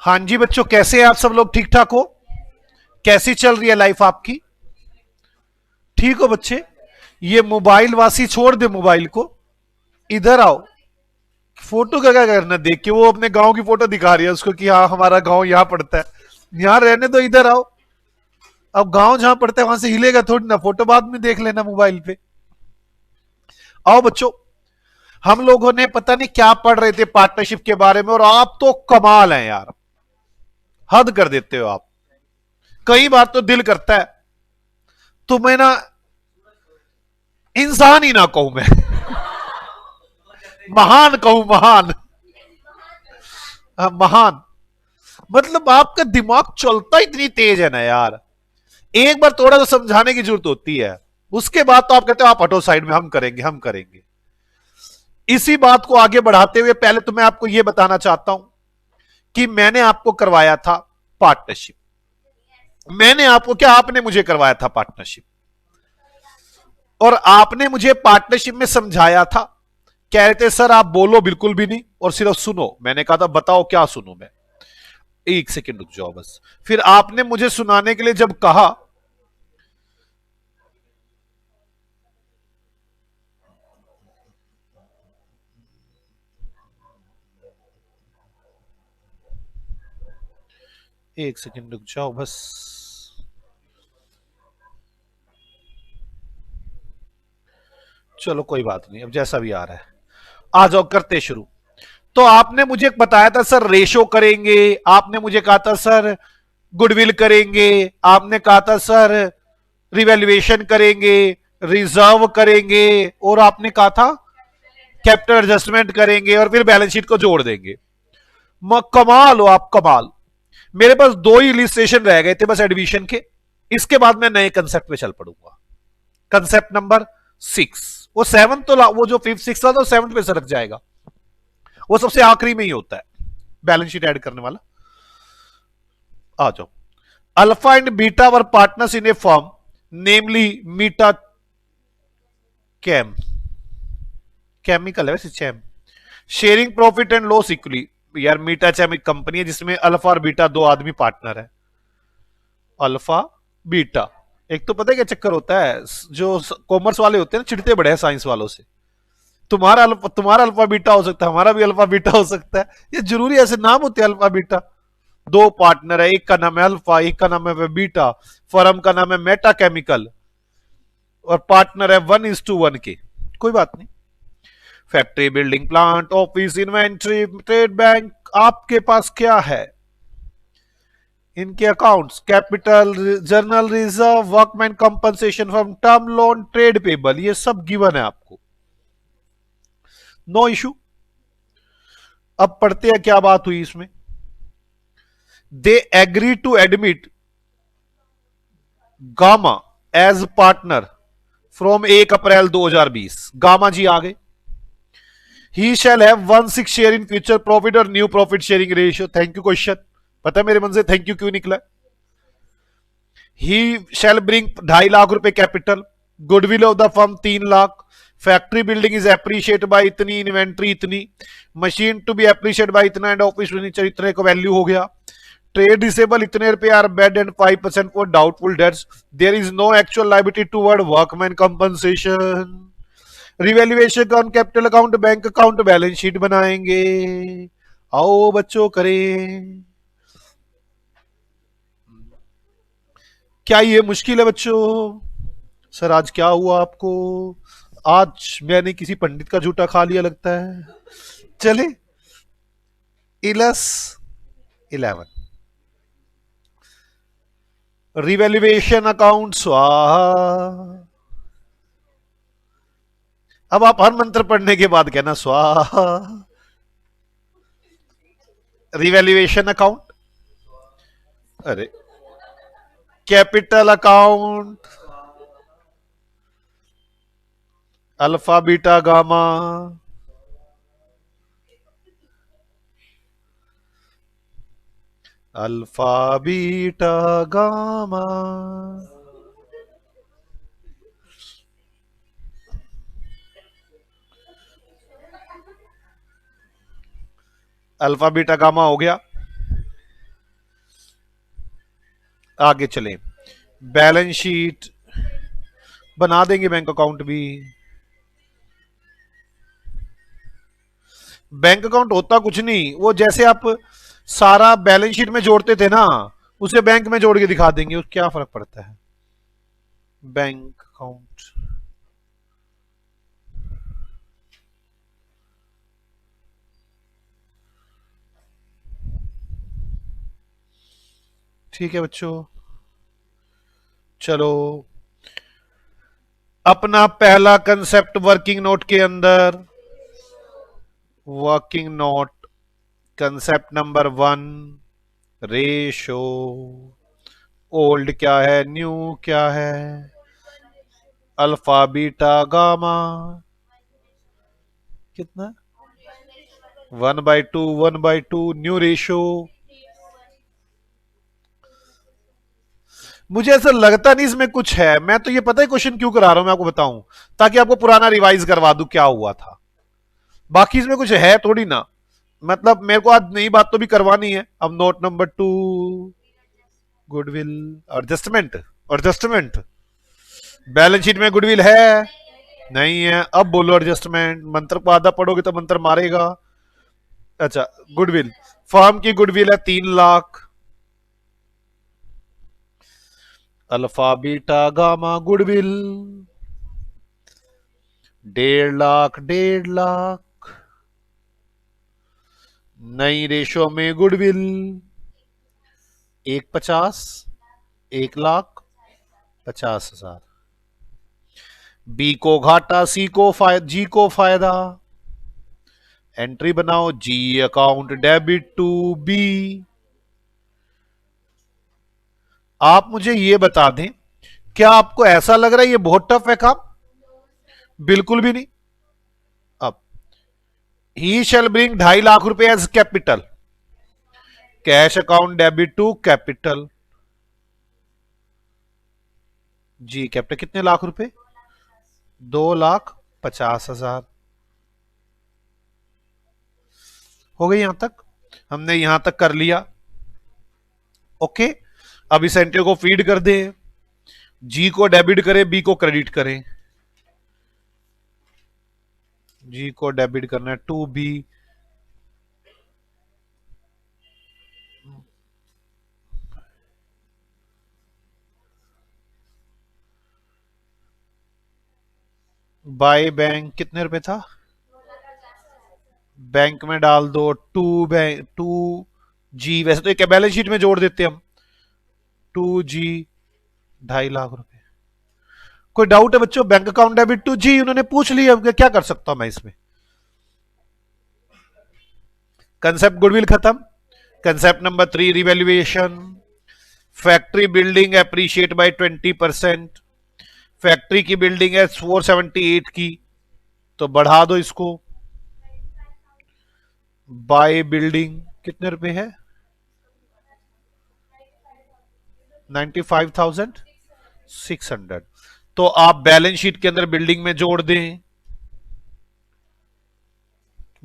हाँ जी बच्चों, कैसे हैं आप सब लोग? ठीक ठाक हो? कैसी चल रही है लाइफ आपकी? ठीक हो बच्चे? ये मोबाइल वासी छोड़ दे मोबाइल को, इधर आओ। फोटो का क्या करना? देख के वो अपने गांव की फोटो दिखा रही है उसको कि हाँ हमारा गांव यहाँ पड़ता है। यहाँ रहने दो, इधर आओ। अब गांव जहां पड़ता है वहां से हिलेगा थोड़ी ना, फोटो बाद में देख लेना मोबाइल पे। आओ बच्चों, हम लोगों ने पता नहीं क्या पढ़ रहे थे पार्टनरशिप के बारे में, और आप तो कमाल हैं यार, हद कर देते हो आप। कई बार तो दिल करता है तुम्हें ना इंसान ही ना कहूं मैं, महान कहूं, महान। हाँ, महान। मतलब आपका दिमाग चलता इतनी तेज है ना यार, एक बार थोड़ा तो समझाने की जरूरत होती है, उसके बाद तो आप कहते हो आप हटो साइड में, हम करेंगे हम करेंगे। इसी बात को आगे बढ़ाते हुए पहले तो मैं आपको यह बताना चाहता हूं कि मैंने आपको करवाया था पार्टनरशिप। मैंने आपको क्या, आपने मुझे करवाया था पार्टनरशिप, और आपने मुझे पार्टनरशिप में समझाया था। कह रहे थे सर आप बोलो बिल्कुल भी नहीं और सिर्फ सुनो। मैंने कहा था बताओ क्या सुनूं मैं? एक सेकंड रुक जाओ बस। फिर आपने मुझे सुनाने के लिए जब कहा, एक सेकंड रुक जाओ बस। चलो कोई बात नहीं, अब जैसा भी आ रहा है आ जाओ, करते शुरू। तो आपने मुझे बताया था सर रेशो करेंगे, आपने मुझे कहा था सर गुडविल करेंगे, आपने कहा था सर रिवैल्यूएशन करेंगे, रिजर्व करेंगे, और आपने कहा था कैपिटल एडजस्टमेंट करेंगे, और फिर बैलेंस शीट को जोड़ देंगे। कमाल हो आप, कमाल। मेरे पास दो ही इलिस्ट्रेशन रह गए थे बस एडमिशन के, इसके बाद मैं नए कंसेप्ट पे चल पड़ूंगा। Concept number 6। वो 7 तो वो जो 5th 6th था, तो 7th पे सरक जाएगा। वो सबसे आखिरी में ही होता है बैलेंस शीट ऐड करने वाला। आ जाओ। Alpha and beta were partners in a firm, namely Meta Chem, chemical है वैसे Chem, sharing profit and loss equally. यार मीटा चैम एक कंपनी है जिसमें अल्फा और बीटा दो आदमी पार्टनर है। अल्फा बीटा, एक तो पता है क्या चक्कर होता है, जो कॉमर्स वाले होते हैं ना चिढ़ते बड़े हैं साइंस वालों से। तुम्हारा अल्फा बीटा हो सकता है, हमारा भी अल्फा बीटा हो सकता है। ये जरूरी ऐसे नाम होते हैं अल्फा बीटा। दो पार्टनर है, एक का नाम है अल्फा, एक का नाम है बीटा। फर्म का नाम है मेटा केमिकल, और पार्टनर है 1:1 के। कोई बात नहीं। Factory, building, plant, office, inventory, trade bank, आपके पास क्या है? इनके accounts, capital, journal reserve, workman compensation from term loan, trade payable, ये सब गिवन है आपको, नो इशू। अब पढ़ते हैं क्या बात हुई इसमें। They agree to admit gamma as partner from 1 April 2020। Gamma ji आ गए। He shall have 1/6 share in future profit और new profit sharing ratio. Thank you question. पता है मेरे मन से थैंक यू क्यों निकला? ही शैल ब्रिंग 2.5 लाख रुपए capital, goodwill of the firm 3 lakh, factory building is appreciate by इतनी, इन्वेंट्री इतनी, machine to be appreciate by इतना, एंड ऑफिस फर्नीचर इतने को वैल्यू हो गया। ट्रेड रिसेबल इतने रुपए are bad and 5% for doubtful debts. There is no actual liability toward workman compensation. Revaluation on capital account, bank account, balance sheet बनाएंगे। आओ बच्चों करें। क्या ये मुश्किल है बच्चों? सर आज क्या हुआ आपको? आज मैंने किसी पंडित का झूठा खा लिया लगता है। चले, इलस 11, रिवैल्यूएशन अकाउंट स्वाहा। अब आप हर मंत्र पढ़ने के बाद कहना स्वाहा। रिवैल्यूएशन अकाउंट, अरे capital account, alpha beta gamma, alpha beta gamma, alpha beta gamma हो गया। आगे चले, बैलेंस शीट बना देंगे, बैंक अकाउंट भी। बैंक अकाउंट होता कुछ नहीं, वो जैसे आप सारा बैलेंस शीट में जोड़ते थे ना, उसे बैंक में जोड़ के दिखा देंगे, उस क्या फर्क पड़ता है। बैंक अकाउंट, ठीक है बच्चों। चलो, अपना पहला कंसेप्ट वर्किंग नोट के अंदर, working note concept number 1, ratio. Old क्या है, न्यू क्या है, अल्फा बीटा गामा, कितना, 1/2, 1/2, न्यू रेशो। मुझे ऐसा लगता नहीं इसमें कुछ है, मैं तो ये पता है क्वेश्चन क्यों करा रहा हूं, मैं आपको बताऊं, ताकि आपको पुराना रिवाइज करवा दूं क्या हुआ था। बाकी इसमें कुछ है थोड़ी ना, मतलब मेरे को आज नई बात तो भी करवानी है। अब note number 2, goodwill, adjustment, adjustment, balance sheet में गुडविल है नहीं है, अब बोलो एडजस्टमेंट, मंत्र को आधा पढ़ोगे तो मंत्र मारेगा। अच्छा, गुडविल, फर्म की गुडविल है 3 lakh, alpha beta gamma goodwill 1.5 lakh, 1.5 lakh, नई रेशो में गुडविल 150, 1,50,000, बी को घाटा, सी को फायदा, जी को फायदा, एंट्री बनाओ, जी अकाउंट डेबिट टू बी। आप मुझे ये बता दें, क्या आपको ऐसा लग रहा है ये बहुत टफ है काम? बिल्कुल भी नहीं। अब ही शैल ब्रिंग 2.5 लाख रुपए as capital, cash account debit to capital, जी कैपिटल कितने लाख रुपए, 2,50,000। हो गई यहां तक, हमने यहां तक कर लिया। ओके, अब इस एंट्री को फीड कर दें, जी को डेबिट करें, बी को क्रेडिट करें, जी को डेबिट करना है टू बी, बाय बैंक कितने रुपए था, बैंक में डाल दो टू जी, वैसे तो एक बैलेंस शीट में जोड़ देते हम, 2G 2.5 लाख रुपए। कोई डाउट है बच्चों? बैंक अकाउंट डेबिट टू जी उन्होंने पूछ लिया, क्या कर सकता हूं मैं इसमें। कंसेप्ट गुडविल खत्म। Concept number 3, revaluation, factory building appreciate by 20%, factory की बिल्डिंग है 478 की, तो बढ़ा दो इसको, बाय बिल्डिंग कितने रुपए है, 95,600, तो आप बैलेंस शीट के अंदर बिल्डिंग में जोड़ दें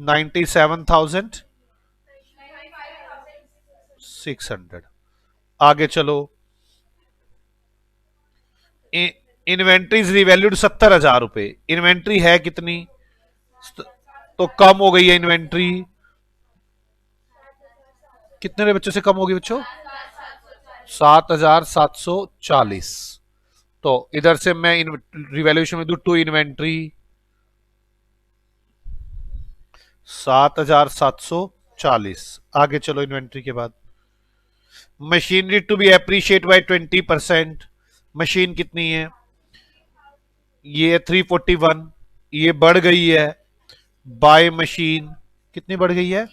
97,600। आगे चलो, इन्वेंट्रीज रिवैल्यूड 70,000 रुपए, इन्वेंट्री है कितनी, तो कम हो गई है इन्वेंट्री, कितने बच्चों से कम होगी बच्चों, 7,740। तो इधर से मैं रिवैल्यूएशन में दू टू इन्वेंट्री 7,740। आगे चलो, इन्वेंट्री के बाद machinery to be appreciate by 20%, machine कितनी है, ये 341, ये बढ़ गई है, बाय मशीन कितनी बढ़ गई है,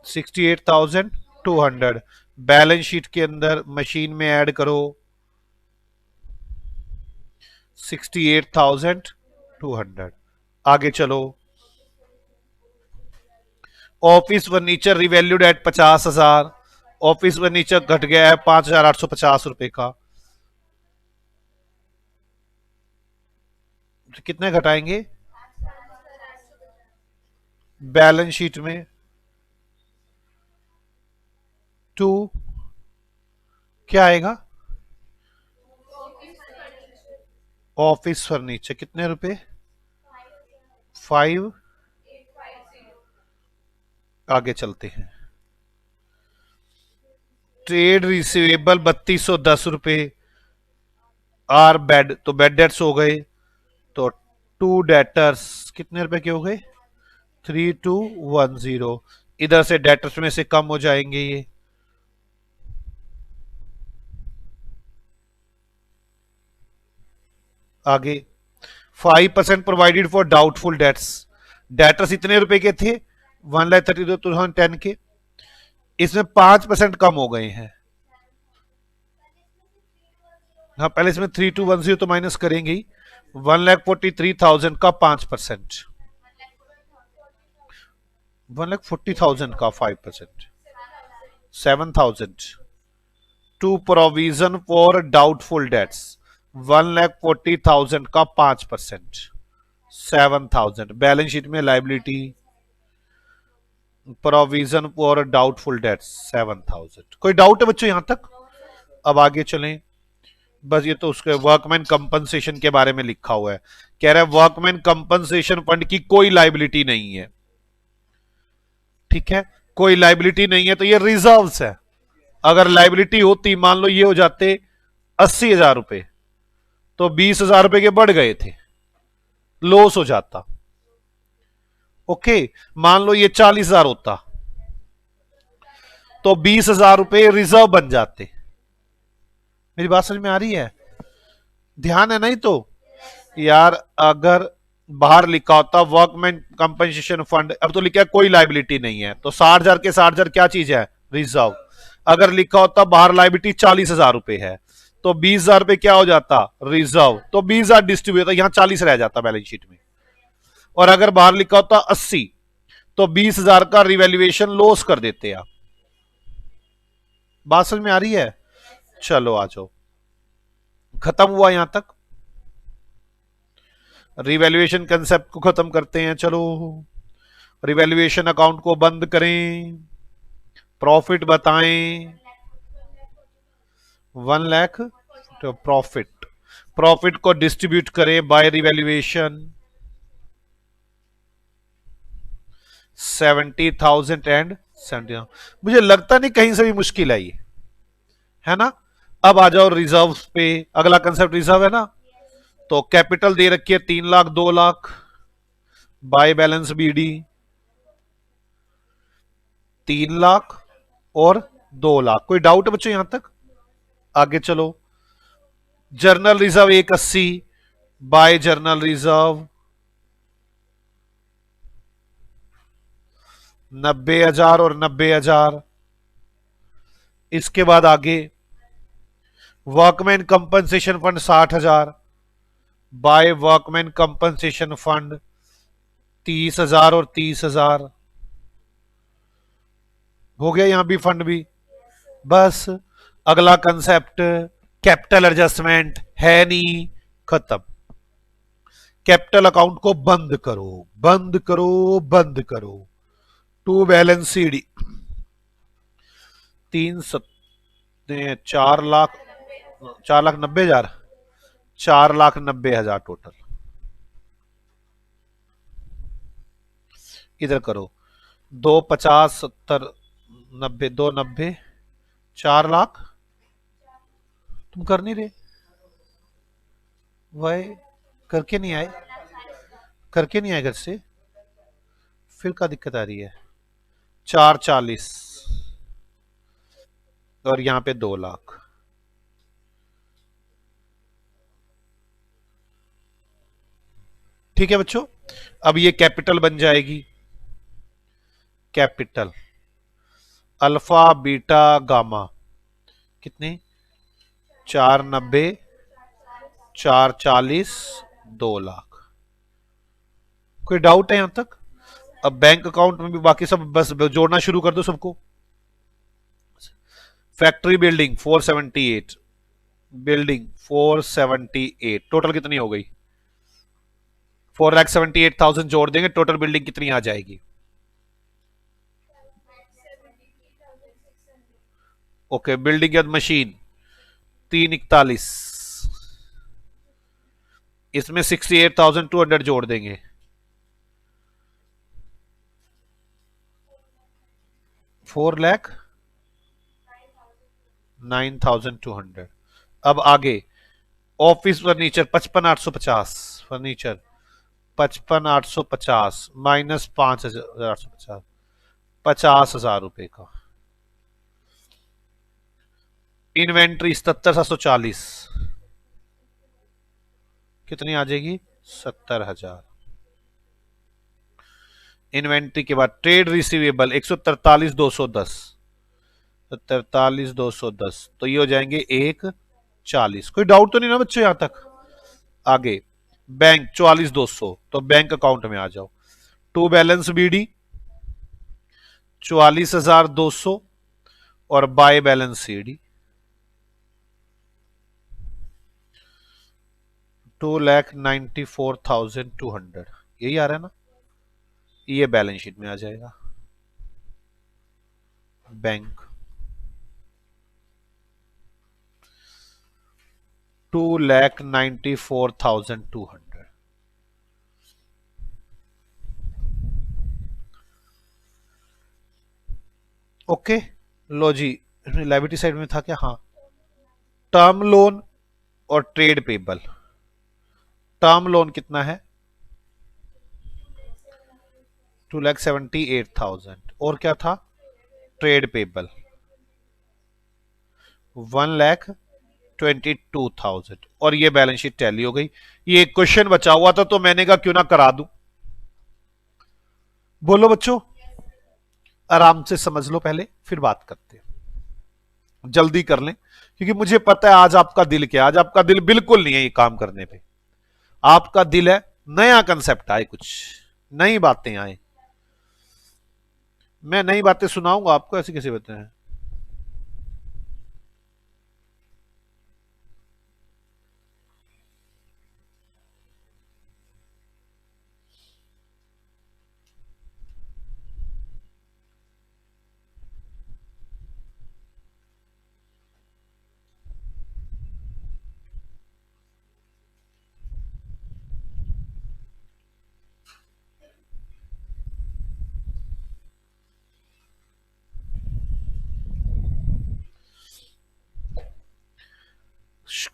68,200, बैलेंस शीट के अंदर मशीन में ऐड करो 68,200। आगे चलो, office furniture revalued at 50,000, office furniture घट गया है 5,850 रुपए का, कितने घटाएंगे बैलेंस शीट में, 2 क्या आएगा? ऑफिस फर्नीचर कितने रुपए? 5। आगे चलते हैं। ट्रेड रिसीवेबल 3210 रुपए। आर बेड, तो बेड डेट्स हो गए, तो टू डेटर्स कितने रुपए के हो गए? 3210। इधर से डेटर्स में से कम हो जाएंगे ये। आगे 5% provided for doubtful dates. Debtors इतने रुपए के थे 1,32,2010 के, इसमें 5% कम हो गए हैं। हाँ पहले इसमें 3210 तो माइनस करेंगे ही। 1,43,000 का 5%, 1,40,000 का 5%, 7,000 to provision for doubtful debts. 1,40,000 का 5%, 7,000। बैलेंस शीट में liability provision for doubtful debts 7,000। कोई डाउट है बच्चों यहां तक? अब आगे चलें। बस ये तो उसके वर्कमैन कंपनसेशन के बारे में लिखा हुआ है। कह रहा है वर्कमैन कंपनसेशन फंड की कोई लाइबिलिटी नहीं है। ठीक है, कोई लाइबिलिटी नहीं है तो ये रिजर्व्स है। अगर लाइबिलिटी होती, मान लो ये हो जाते 80,000 रुपए, तो 20,000 रुपए के बढ़ गए थे, लॉस हो जाता। ओके, मान लो ये 40,000 होता तो 20,000 रुपए रिजर्व बन जाते। मेरी बात समझ में आ रही है? ध्यान है नहीं तो यार, अगर बाहर लिखा होता वर्कमैन कंपनसेशन फंड, अब तो लिखा है कोई लाइबिलिटी नहीं है, तो 60,000 के 60,000 क्या चीज है? रिजर्व। अगर लिखा होता बाहर लाइबिलिटी 40,000 रुपए है, तो 20,000 रुपए क्या हो जाता? रिजर्व। तो 20,000 डिस्ट्रीब्यूट होता, यहां 40 रह जाता बैलेंस शीट में। और अगर बाहर लिखा होता 80, तो 20,000 का रिवैल्यूएशन लॉस कर देते आप। बात समझ में आ रही है? चलो आ जाओ, खत्म हुआ यहां तक। रिवैल्यूएशन कंसेप्ट को खत्म करते हैं। चलो रिवैल्यूएशन अकाउंट को बंद करें, प्रॉफिट बताएं। 1 लाख तो प्रॉफिट, प्रॉफिट को डिस्ट्रीब्यूट करें बाय रिवैल्यूएशन। 70,000 एंड 70। मुझे लगता नहीं कहीं से भी मुश्किल आई है ना। अब आ जाओ रिजर्व पे। अगला कंसेप्ट रिजर्व है ना, तो कैपिटल दे रखी है 3 lakh 2 lakh, by balance BD 3 lakh और 2 लाख। कोई डाउट है बच्चों यहां तक? आगे चलो। General reserve 180, by general reserve 90,000 और 90,000। इसके बाद आगे workman compensation fund 60,000, by workman compensation fund 30,000 और 30,000। हो गया यहां भी फंड भी। बस अगला कंसेप्ट कैपिटल एडजस्टमेंट है नहीं, खत्म। कैपिटल अकाउंट को बंद करो, बंद करो, बंद करो। To balance CD 4 lakh, 4,90,000, 4,90,000 total. इधर करो 250 70 90 290 4 लाख। तुम कर नहीं रहे, वही करके नहीं आए, करके नहीं आए घर से, फिर क्या दिक्कत आ रही है? 440 और यहां पे 2 लाख। ठीक है बच्चों, अब ये कैपिटल बन जाएगी। कैपिटल अल्फा बीटा गामा कितने? 490, 440, 2 लाख। कोई डाउट है यहां तक? अब बैंक अकाउंट में भी बाकी सब बस जोड़ना शुरू कर दो सबको। फैक्ट्री बिल्डिंग 478, बिल्डिंग 478 टोटल कितनी हो गई? 4,78,000 जोड़ देंगे, टोटल बिल्डिंग कितनी आ जाएगी? ओके, बिल्डिंग या मशीन 341, इसमें 68,200 जोड़ देंगे, 4,09,200। अब आगे ऑफिस फर्नीचर 55,850, फर्नीचर 55,850 माइनस 5,850, 50,000 रुपए का। इन्वेंट्री 77,740, कितनी आ जाएगी? 70,000। इन्वेंट्री के बाद ट्रेड रिसीवेबल 143,210, 43,210, तो ये हो जाएंगे 1,40। कोई डाउट तो नहीं ना बच्चों यहां तक? आगे बैंक 44,200, तो बैंक अकाउंट में आ जाओ। टू बैलेंस बीडी 44,200 और बाय बैलेंस सीडी 2,94,200, यही आ रहा है ना? ये बैलेंस शीट में आ जाएगा। बैंक 2,94,200। ओके, लो जी, लायबिलिटी साइड में था क्या? हाँ, टर्म लोन और ट्रेड पेबल। टर्म लोन कितना है? 2,78,000। और क्या था? Trade payable 1,22,000। और ये बैलेंस शीट टैली हो गई। ये एक क्वेश्चन बचा हुआ था तो मैंने कहा क्यों ना करा दूं। बोलो बच्चों, आराम से समझ लो पहले, फिर बात करते हैं। जल्दी कर लें क्योंकि मुझे पता है आज आपका दिल क्या, आज आपका दिल बिल्कुल नहीं है ये काम करने पे। आपका दिल है नया कंसेप्ट आए, कुछ नई बातें आए। मैं नई बातें सुनाऊंगा आपको, ऐसे कैसे बताएं?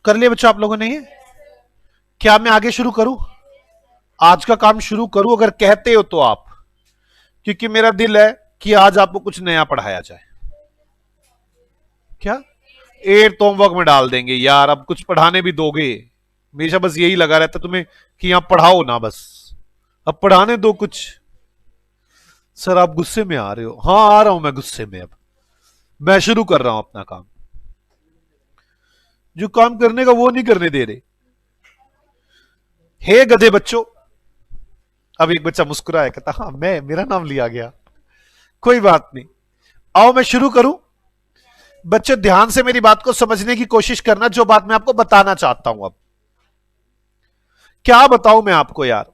कर लिया बच्चों आप लोगों ने ये? क्या मैं आगे शुरू करूं? आज का काम शुरू करूं अगर कहते हो तो आप, क्योंकि मेरा दिल है कि आज आपको कुछ नया पढ़ाया जाए। क्या 8 होमवर्क में डाल देंगे यार? अब कुछ पढ़ाने भी दोगे? हमेशा बस यही लगा रहता तुम्हें कि यहां पढ़ाओ ना, बस अब पढ़ाने दो कुछ। सर आप गुस्से में आ रहे हो? हाँ आ रहा हूं मैं गुस्से में। अब मैं शुरू कर रहा हूं अपना काम। जो काम करने का वो नहीं करने दे रहे। हे गधे बच्चों। अब एक बच्चा मुस्कुराया, कहता हाँ मैं, मेरा नाम लिया गया। कोई बात नहीं, आओ मैं शुरू करूं। बच्चों ध्यान से मेरी बात को समझने की कोशिश करना, जो बात मैं आपको बताना चाहता हूं। अब क्या बताऊं मैं आपको यार?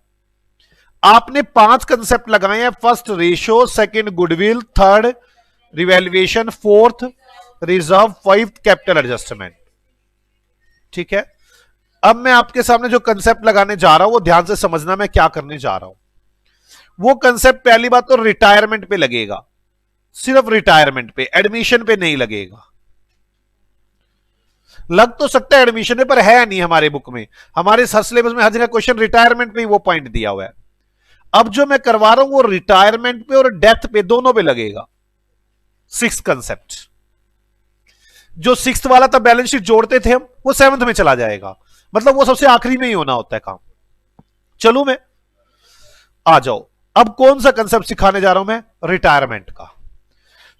आपने 5 कंसेप्ट लगाए हैं। First ratio, second goodwill, third revaluation, fourth reserve, fifth capital adjustment. ठीक है, अब मैं आपके सामने जो कंसेप्ट लगाने जा रहा हूं वो ध्यान से समझना मैं क्या करने जा रहा हूं। वो कंसेप्ट पहली बात तो रिटायरमेंट पे लगेगा, सिर्फ रिटायरमेंट पे, एडमिशन पे नहीं लगेगा। लग तो सकता है एडमिशन पे, पर है नहीं हमारे बुक में, हमारे सिलेबस में हर जगह क्वेश्चन रिटायरमेंट पे ही वो पॉइंट दिया हुआ है। अब जो मैं करवा रहा हूं वो रिटायरमेंट पे और डेथ पे, दोनों पे लगेगा। 6 कंसेप्ट। जो 6th वाला था बैलेंस शीट जोड़ते थे हम, वो 7th में चला जाएगा। मतलब वो सबसे आखिरी में ही होना होता है काम। चलो मैं आ जाओ। अब कौन सा कंसेप्ट सिखाने जा रहा हूं मैं? रिटायरमेंट का।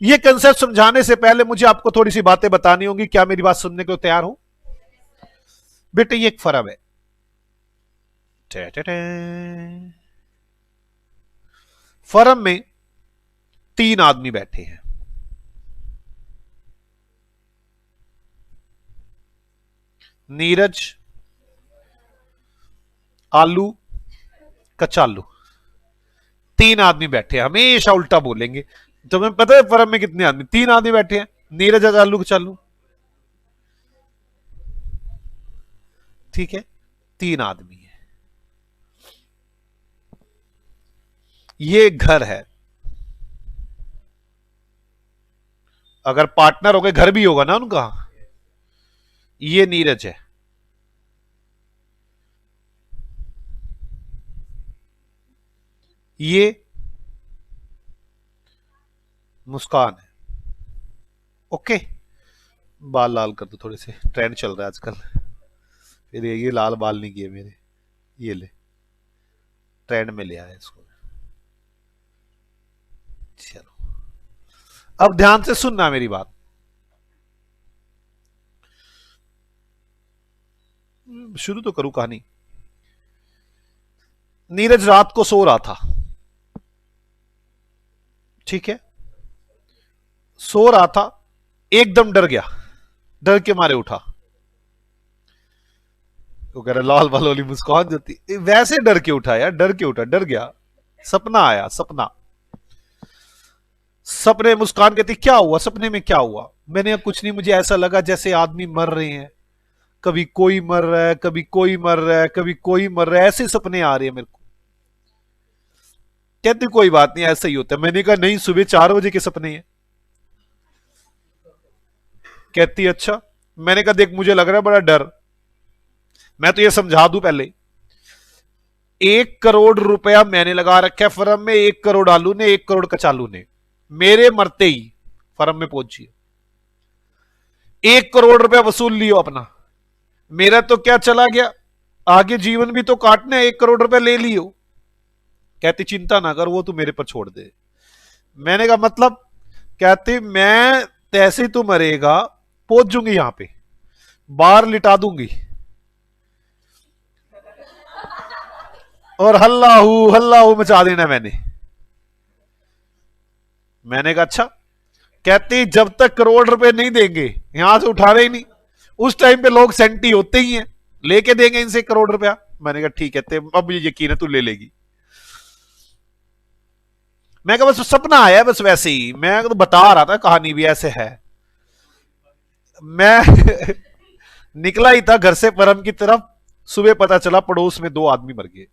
यह कंसेप्ट समझाने से पहले मुझे आपको थोड़ी सी बातें बतानी होंगी। क्या मेरी बात सुनने को तैयार हो? बेटे ये एक फर्म है। फर्म में 3 आदमी बैठे हैं। नीरज, आलू, कचालू, 3 आदमी बैठे हैं। हमेशा उल्टा बोलेंगे। तुम्हें पता है फर्म में कितने आदमी? 3 आदमी बैठे हैं, नीरज, आलू, कचालू। ठीक है, 3 आदमी है, ये घर है। अगर पार्टनर हो गए घर भी होगा ना उनका। ये नीरज है, ये मुस्कान है। ओके, बाल लाल कर दो थोड़े से, ट्रेंड चल रहा है आजकल। फिर ये लाल बाल नहीं किए मेरे, ये ले, ट्रेंड में ले आया इसको। चलो, अब ध्यान से सुनना मेरी बात। शुरू तो करूं कहानी। नीरज रात को सो रहा था, ठीक है, सो रहा था, एकदम डर गया, डर के मारे उठा। वो कह रहा लाल बाल वाली मुस्कान जो थी, वैसे डर के उठा यार, डर के उठा, डर गया, सपना आया, सपना। सपने मुस्कान कहती क्या हुआ, सपने में क्या हुआ? मैंने कुछ नहीं, मुझे ऐसा लगा जैसे आदमी मर रहे हैं, कभी कोई मर रहा है, कभी कोई मर रहा है, कभी कोई मर रहा है, ऐसे सपने आ रहे हैं मेरे को। कहती कोई बात नहीं, ऐसा ही होता है। मैंने कहा नहीं, सुबह 4 बजे के सपने हैं। कहती अच्छा। मैंने कहा देख, मुझे लग रहा है बड़ा डर, मैं तो ये समझा दूं पहले, 1 करोड़ रुपया मैंने लगा रखा है फर्म में, 1 करोड़ आलू ने, 1 करोड़ कचालू ने। मेरे मरते ही फर्म में पहुंची, 1 करोड़ रुपया वसूल लियो अपना। मेरा तो क्या चला गया, आगे जीवन भी तो काटना है, 1 करोड़ रुपया ले लियो। कहती चिंता ना कर, वो तू मेरे पर छोड़ दे। मैंने कहा मतलब? कहती मैं तैसे तू मरेगा, पहुंच जूंगी यहां पे, बाहर लिटा दूंगी और हल्ला मचा देना मैंने कहा अच्छा। कहती जब तक करोड़ रुपए नहीं देंगे यहां से उठा रहे ही नहीं। उस टाइम पे लोग सेंटी होते ही हैं, लेके देंगे इनसे 1 करोड़ रुपया। मैंने कहा ठीक है, अब मुझे यकीन है तू ले लेगी। मैं कहा बस सपना आया, बस वैसे ही मैं तो बता रहा था, कहानी भी ऐसे है। मैं निकला ही था घर से परम की तरफ, सुबह पता चला पड़ोस में 2 आदमी मर गए।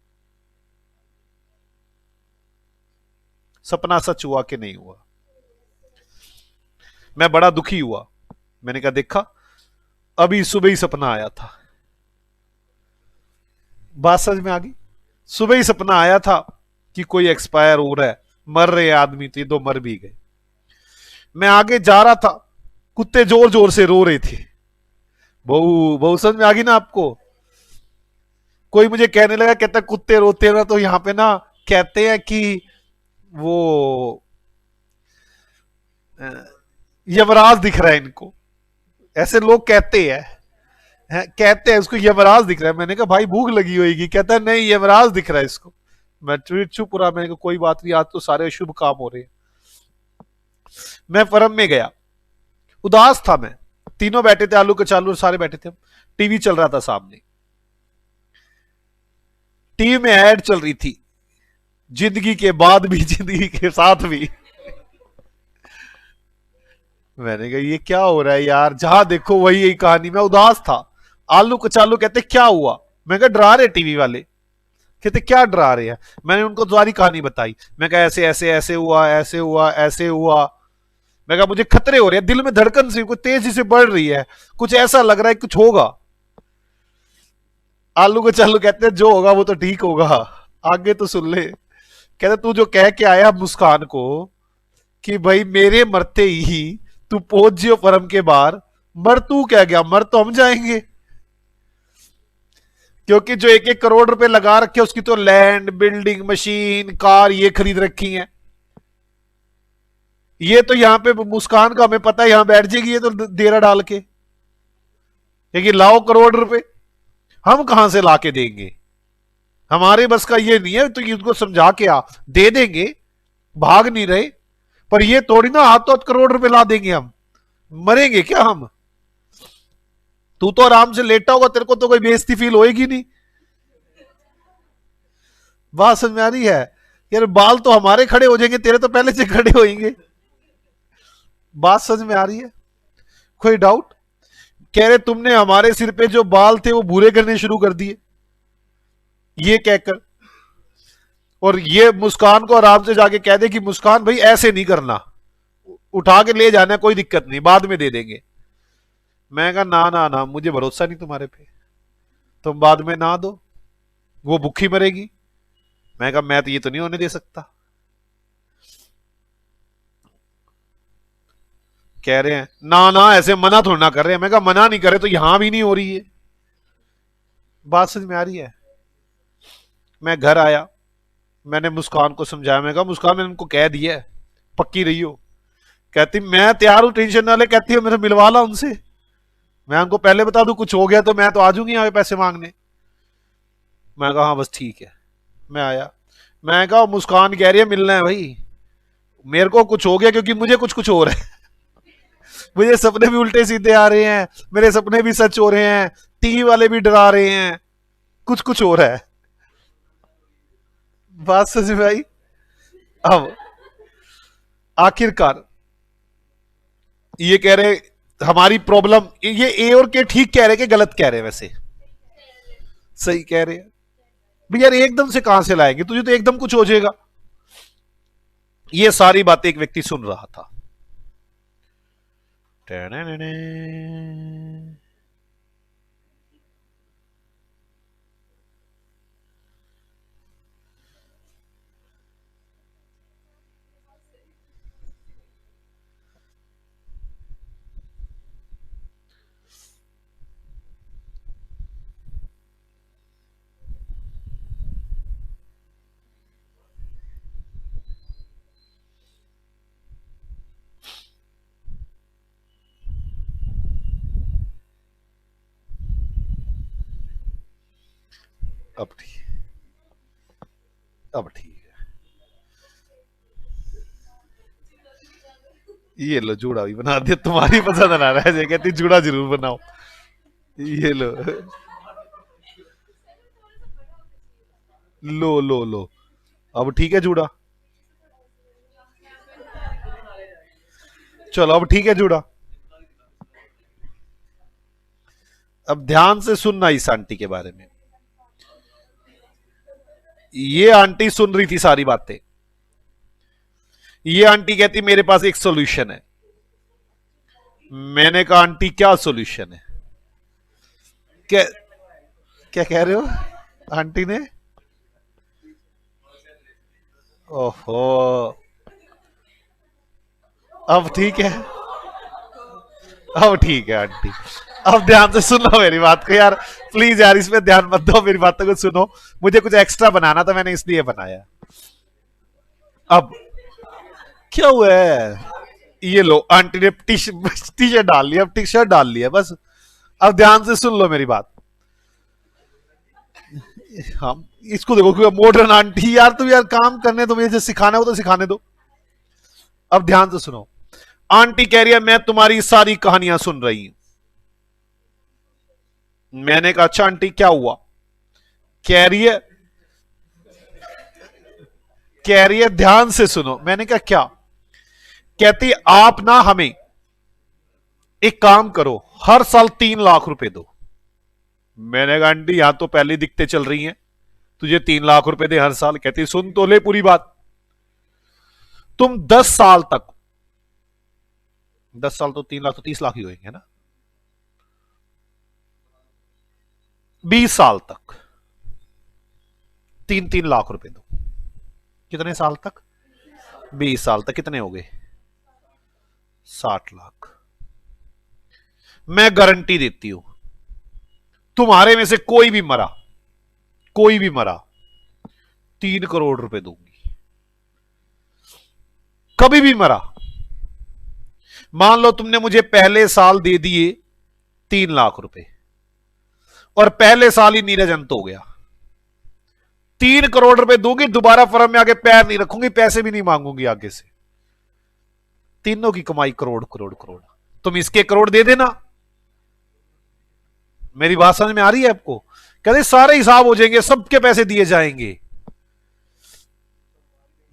सपना सच हुआ कि नहीं हुआ? मैं बड़ा दुखी हुआ। मैंने कहा देखा, अभी सुबह ही सपना आया था। बात समझ में आ गई? सुबह ही सपना आया था कि कोई एक्सपायर हो रहा है, मर रहे आदमी, तो ये 2 मर भी गए। मैं आगे जा रहा था, कुत्ते जोर जोर से रो रहे थे। बहु बहु समझ में आ गई ना आपको? कोई मुझे कहने लगा, कहता कुत्ते रोते ना तो यहां पे ना कहते हैं कि वो यमराज दिख रहा है इनको, ऐसे लोग कहते हैं, कहते हैं उसको यमराज दिख रहा है। मैंने कहा भाई भूख लगी होगी। कहता है नहीं, यमराज दिख रहा है इसको। मैं चुप रहा। मैंने कहा कोई बात नहीं, आज तो सारे शुभ काम हो रहे हैं। मैं फर्म में गया, उदास था मैं। तीनों बैठे थे, आलू कचालू सारे बैठे थे। टीवी चल रहा था सामने, टीवी में ऐड चल रही थी, जिंदगी के बाद भी जिंदगी के साथ भी। मैंने कहा ये क्या हो रहा है यार, जहां देखो वही यही कहानी। मैं उदास था। आलू कचालू कहते क्या हुआ? मैं कहा डरा रहे टीवी वाले। कहते क्या डरा रहे हैं? मैंने उनको सारी कहानी बताई। मैं कहा ऐसे ऐसे ऐसे हुआ, ऐसे हुआ, ऐसे हुआ। मैं कहा मुझे खतरे हो रहे हैं, दिल में धड़कन सी कुछ तेजी से बढ़ रही है, कुछ ऐसा लग रहा है कुछ होगा। आलू कचालू कहते हैं जो होगा वो तो ठीक होगा, आगे तो सुन ले। कहते तू जो कह के आया मुस्कान को कि भाई मेरे मरते ही तू पहुंच जियो फर्म के बाहर, मर तू क्या गया, मर तो हम जाएंगे। क्योंकि जो 1-1 करोड़ रुपए लगा रखे उसकी तो लैंड, बिल्डिंग, मशीन, कार ये खरीद रखी है। ये तो यहां पे मुस्कान का हमें पता है, यहां बैठ जाएगी ये तो डेरा डाल के, लेकिन लाओ करोड़ रुपए हम कहां से लाके देंगे? हमारे बस का ये नहीं है। तो इसको समझा के आ, दे देंगे, भाग नहीं रहे, पर ये थोड़ी ना हाथों हाथ करोड़ रुपए ला देंगे हम। मरेंगे क्या हम? तू तो आराम से लेटा होगा, तेरे को तो कोई बेइज्जती फील होएगी नहीं। बात समझ में आ रही है? यार बाल तो हमारे खड़े हो जाएंगे, तेरे तो पहले से खड़े होंगे। बात समझ में आ रही है? कोई डाउट? कह रहे तुमने हमारे सिर पे जो बाल थे वो भूरे करने शुरू कर दिए, ये कहकर। और ये मुस्कान को आराम से जाके कह दे कि मुस्कान भाई ऐसे नहीं करना, उठा के ले जाना, कोई दिक्कत नहीं, बाद में दे देंगे। मैं कहा ना ना ना, मुझे भरोसा नहीं तुम्हारे पे, तुम बाद में ना दो, वो भूखी मरेगी। मैं कहा मैं तो ये तो नहीं होने दे सकता। कह रहे हैं ना ना ऐसे मना थोड़ा ना कर रहे हैं। मैं कहा मना नहीं करे तो यहां भी नहीं हो रही है। बात समझ में आ रही है। मैं घर आया, मैंने मुस्कान को समझाया, मैं कहा मुस्कान मैंने उनको कह दिया है, पक्की रही हो। कहती मैं तैयार हूं, टेंशन ना ले। कहती है मेरे मिलवा ला उनसे, मैं उनको पहले बता दूं कुछ हो गया तो मैं तो आ जाऊंगी यहाँ पे पैसे मांगने। मैं कहा हाँ बस ठीक है। मैं आया, मैं कहा मुस्कान कह रही है मिलना है भाई, मेरे को कुछ हो गया क्योंकि मुझे कुछ कुछ हो रहा है। मुझे सपने भी उल्टे सीधे आ रहे हैं, मेरे सपने भी सच हो रहे हैं, टीवी वाले भी डरा रहे हैं, कुछ कुछ हो रहा है। बात समझ में आई। अब आखिरकार ये कह रहे हमारी प्रॉब्लम, ये ए और के ठीक कह रहे कि गलत कह रहे, वैसे सही कह रहे हैं भैया, एकदम से कहां से लाएंगे, तुझे तो एकदम कुछ हो जाएगा। ये सारी बातें एक व्यक्ति सुन रहा था। अब ठीक, अब ठीक है। ये लो जूड़ा भी बना दिया, तुम्हारी पसंद ना रहा है, कहती जूड़ा जरूर बनाओ। ये लो लो लो लो, अब ठीक है जूड़ा, चलो अब ठीक है जूड़ा। अब ध्यान से सुनना इस आंटी के बारे में। ये आंटी सुन रही थी सारी बातें। ये आंटी कहती मेरे पास एक सॉल्यूशन है। मैंने कहा आंटी क्या सॉल्यूशन है? क्या क्या कह रहे हो? आंटी ने ओहो, अब ठीक है, अब ठीक है आंटी। अब ध्यान से सुनो मेरी बात को यार, प्लीज यार इसमें ध्यान मत दो, मेरी बातों को सुनो। मुझे कुछ एक्स्ट्रा बनाना था, मैंने इसलिए बनाया। अब क्या हुआ है? ये लो आंटी ने टी शर्ट डाल लिया, अब टी शर्ट डाल लिया बस। अब ध्यान से सुन लो मेरी बात। हम इसको देखो क्यों मॉडर्न आंटी, यार तुम यार काम करने दो, मुझे जो सिखाना हो तो सिखाने दो। अब ध्यान से सुनो। आंटी कह रही है मैं तुम्हारी सारी कहानियां सुन रही हूं। मैंने कहा अच्छा आंटी क्या हुआ? कह रही है, कह रही है ध्यान से सुनो। मैंने कहा क्या? कहती आप ना हमें एक काम करो, हर साल 3 लाख रुपए दो। मैंने कहा आंटी यहां तो पहले दिक्कतें चल रही हैं, तुझे 3 लाख रुपए दे हर साल? कहती सुन तो ले पूरी बात। तुम 10 साल तक, 10 साल तो 3 लाख तो 30 लाख ही होंगे ना, 20 साल तक 3-3 लाख रुपए दो। कितने साल तक? 20 साल तक। कितने हो गए? 60 लाख। मैं गारंटी देती हूं तुम्हारे में से कोई भी मरा, कोई भी मरा, 3 करोड़ रुपए दूंगी। कभी भी मरा, मान लो तुमने मुझे पहले साल दे दिए 3 लाख रुपए और पहले साल ही नीरज अंत हो गया, 3 करोड़ रुपए दूंगी, दोबारा फर्म में आके पैर नहीं रखूंगी, पैसे भी नहीं मांगूंगी आगे से। तीनों की कमाई करोड़ करोड़ करोड़, तुम इसके करोड़ दे देना। मेरी बात समझ में आ रही है आपको? कहते सारे हिसाब हो जाएंगे, सबके पैसे दिए जाएंगे।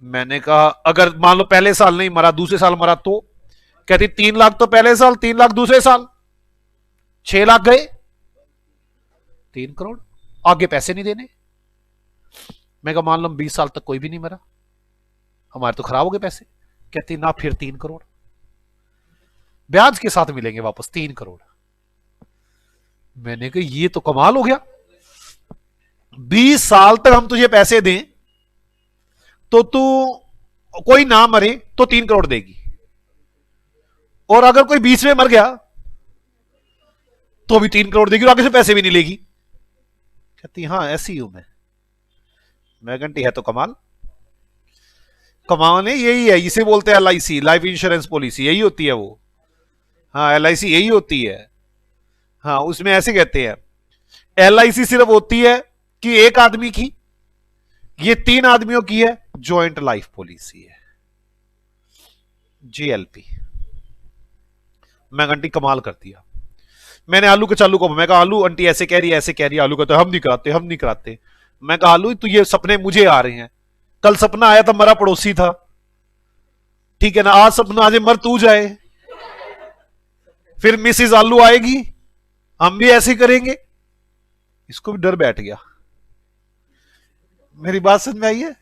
मैंने कहा अगर मान लो पहले साल नहीं मरा, दूसरे साल मरा तो? कहती 3 लाख तो पहले साल, 3 लाख दूसरे साल, 6 लाख गए, 3 करोड़, आगे पैसे नहीं देने। मैं कहा मान लो 20 साल तक कोई भी नहीं मरा, हमारे तो खराब हो गए पैसे। कहती ना, फिर 3 करोड़ ब्याज के साथ मिलेंगे वापस, 3 करोड़। मैंने कहा ये तो कमाल हो गया, 20 साल तक हम तुझे पैसे दें तो तू कोई ना मरे तो 3 करोड़ देगी, और अगर कोई बीच में मर गया तो भी 3 करोड़ देगी और आगे से पैसे भी नहीं लेगी। कहती हाँ ऐसी हूं मैं घंटी है तो कमाल। कमाल है यही है, इसे बोलते हैं LIC, लाइफ इंश्योरेंस पॉलिसी, यही होती है वो। हाँ LIC यही होती है। हाँ उसमें ऐसे कहते हैं, LIC सिर्फ होती है कि एक आदमी की, ये 3 आदमियों की है, जॉइंट लाइफ पॉलिसी है, GLP। मैं घंटी कमाल कर दिया। मैंने आलू के चालू को, मैं कहा आलू आंटी ऐसे कह रही है ऐसे कह रही है, आलू कहते हम नहीं कराते हम नहीं कराते। मैं कहा आलू तो ये सपने मुझे आ रहे हैं, कल सपना आया था मरा पड़ोसी था, ठीक है ना, आज सपना आज मर तू जाए, फिर मिसिज आलू आएगी हम भी ऐसे करेंगे। इसको भी डर बैठ गया। मेरी बात समझ में आई है?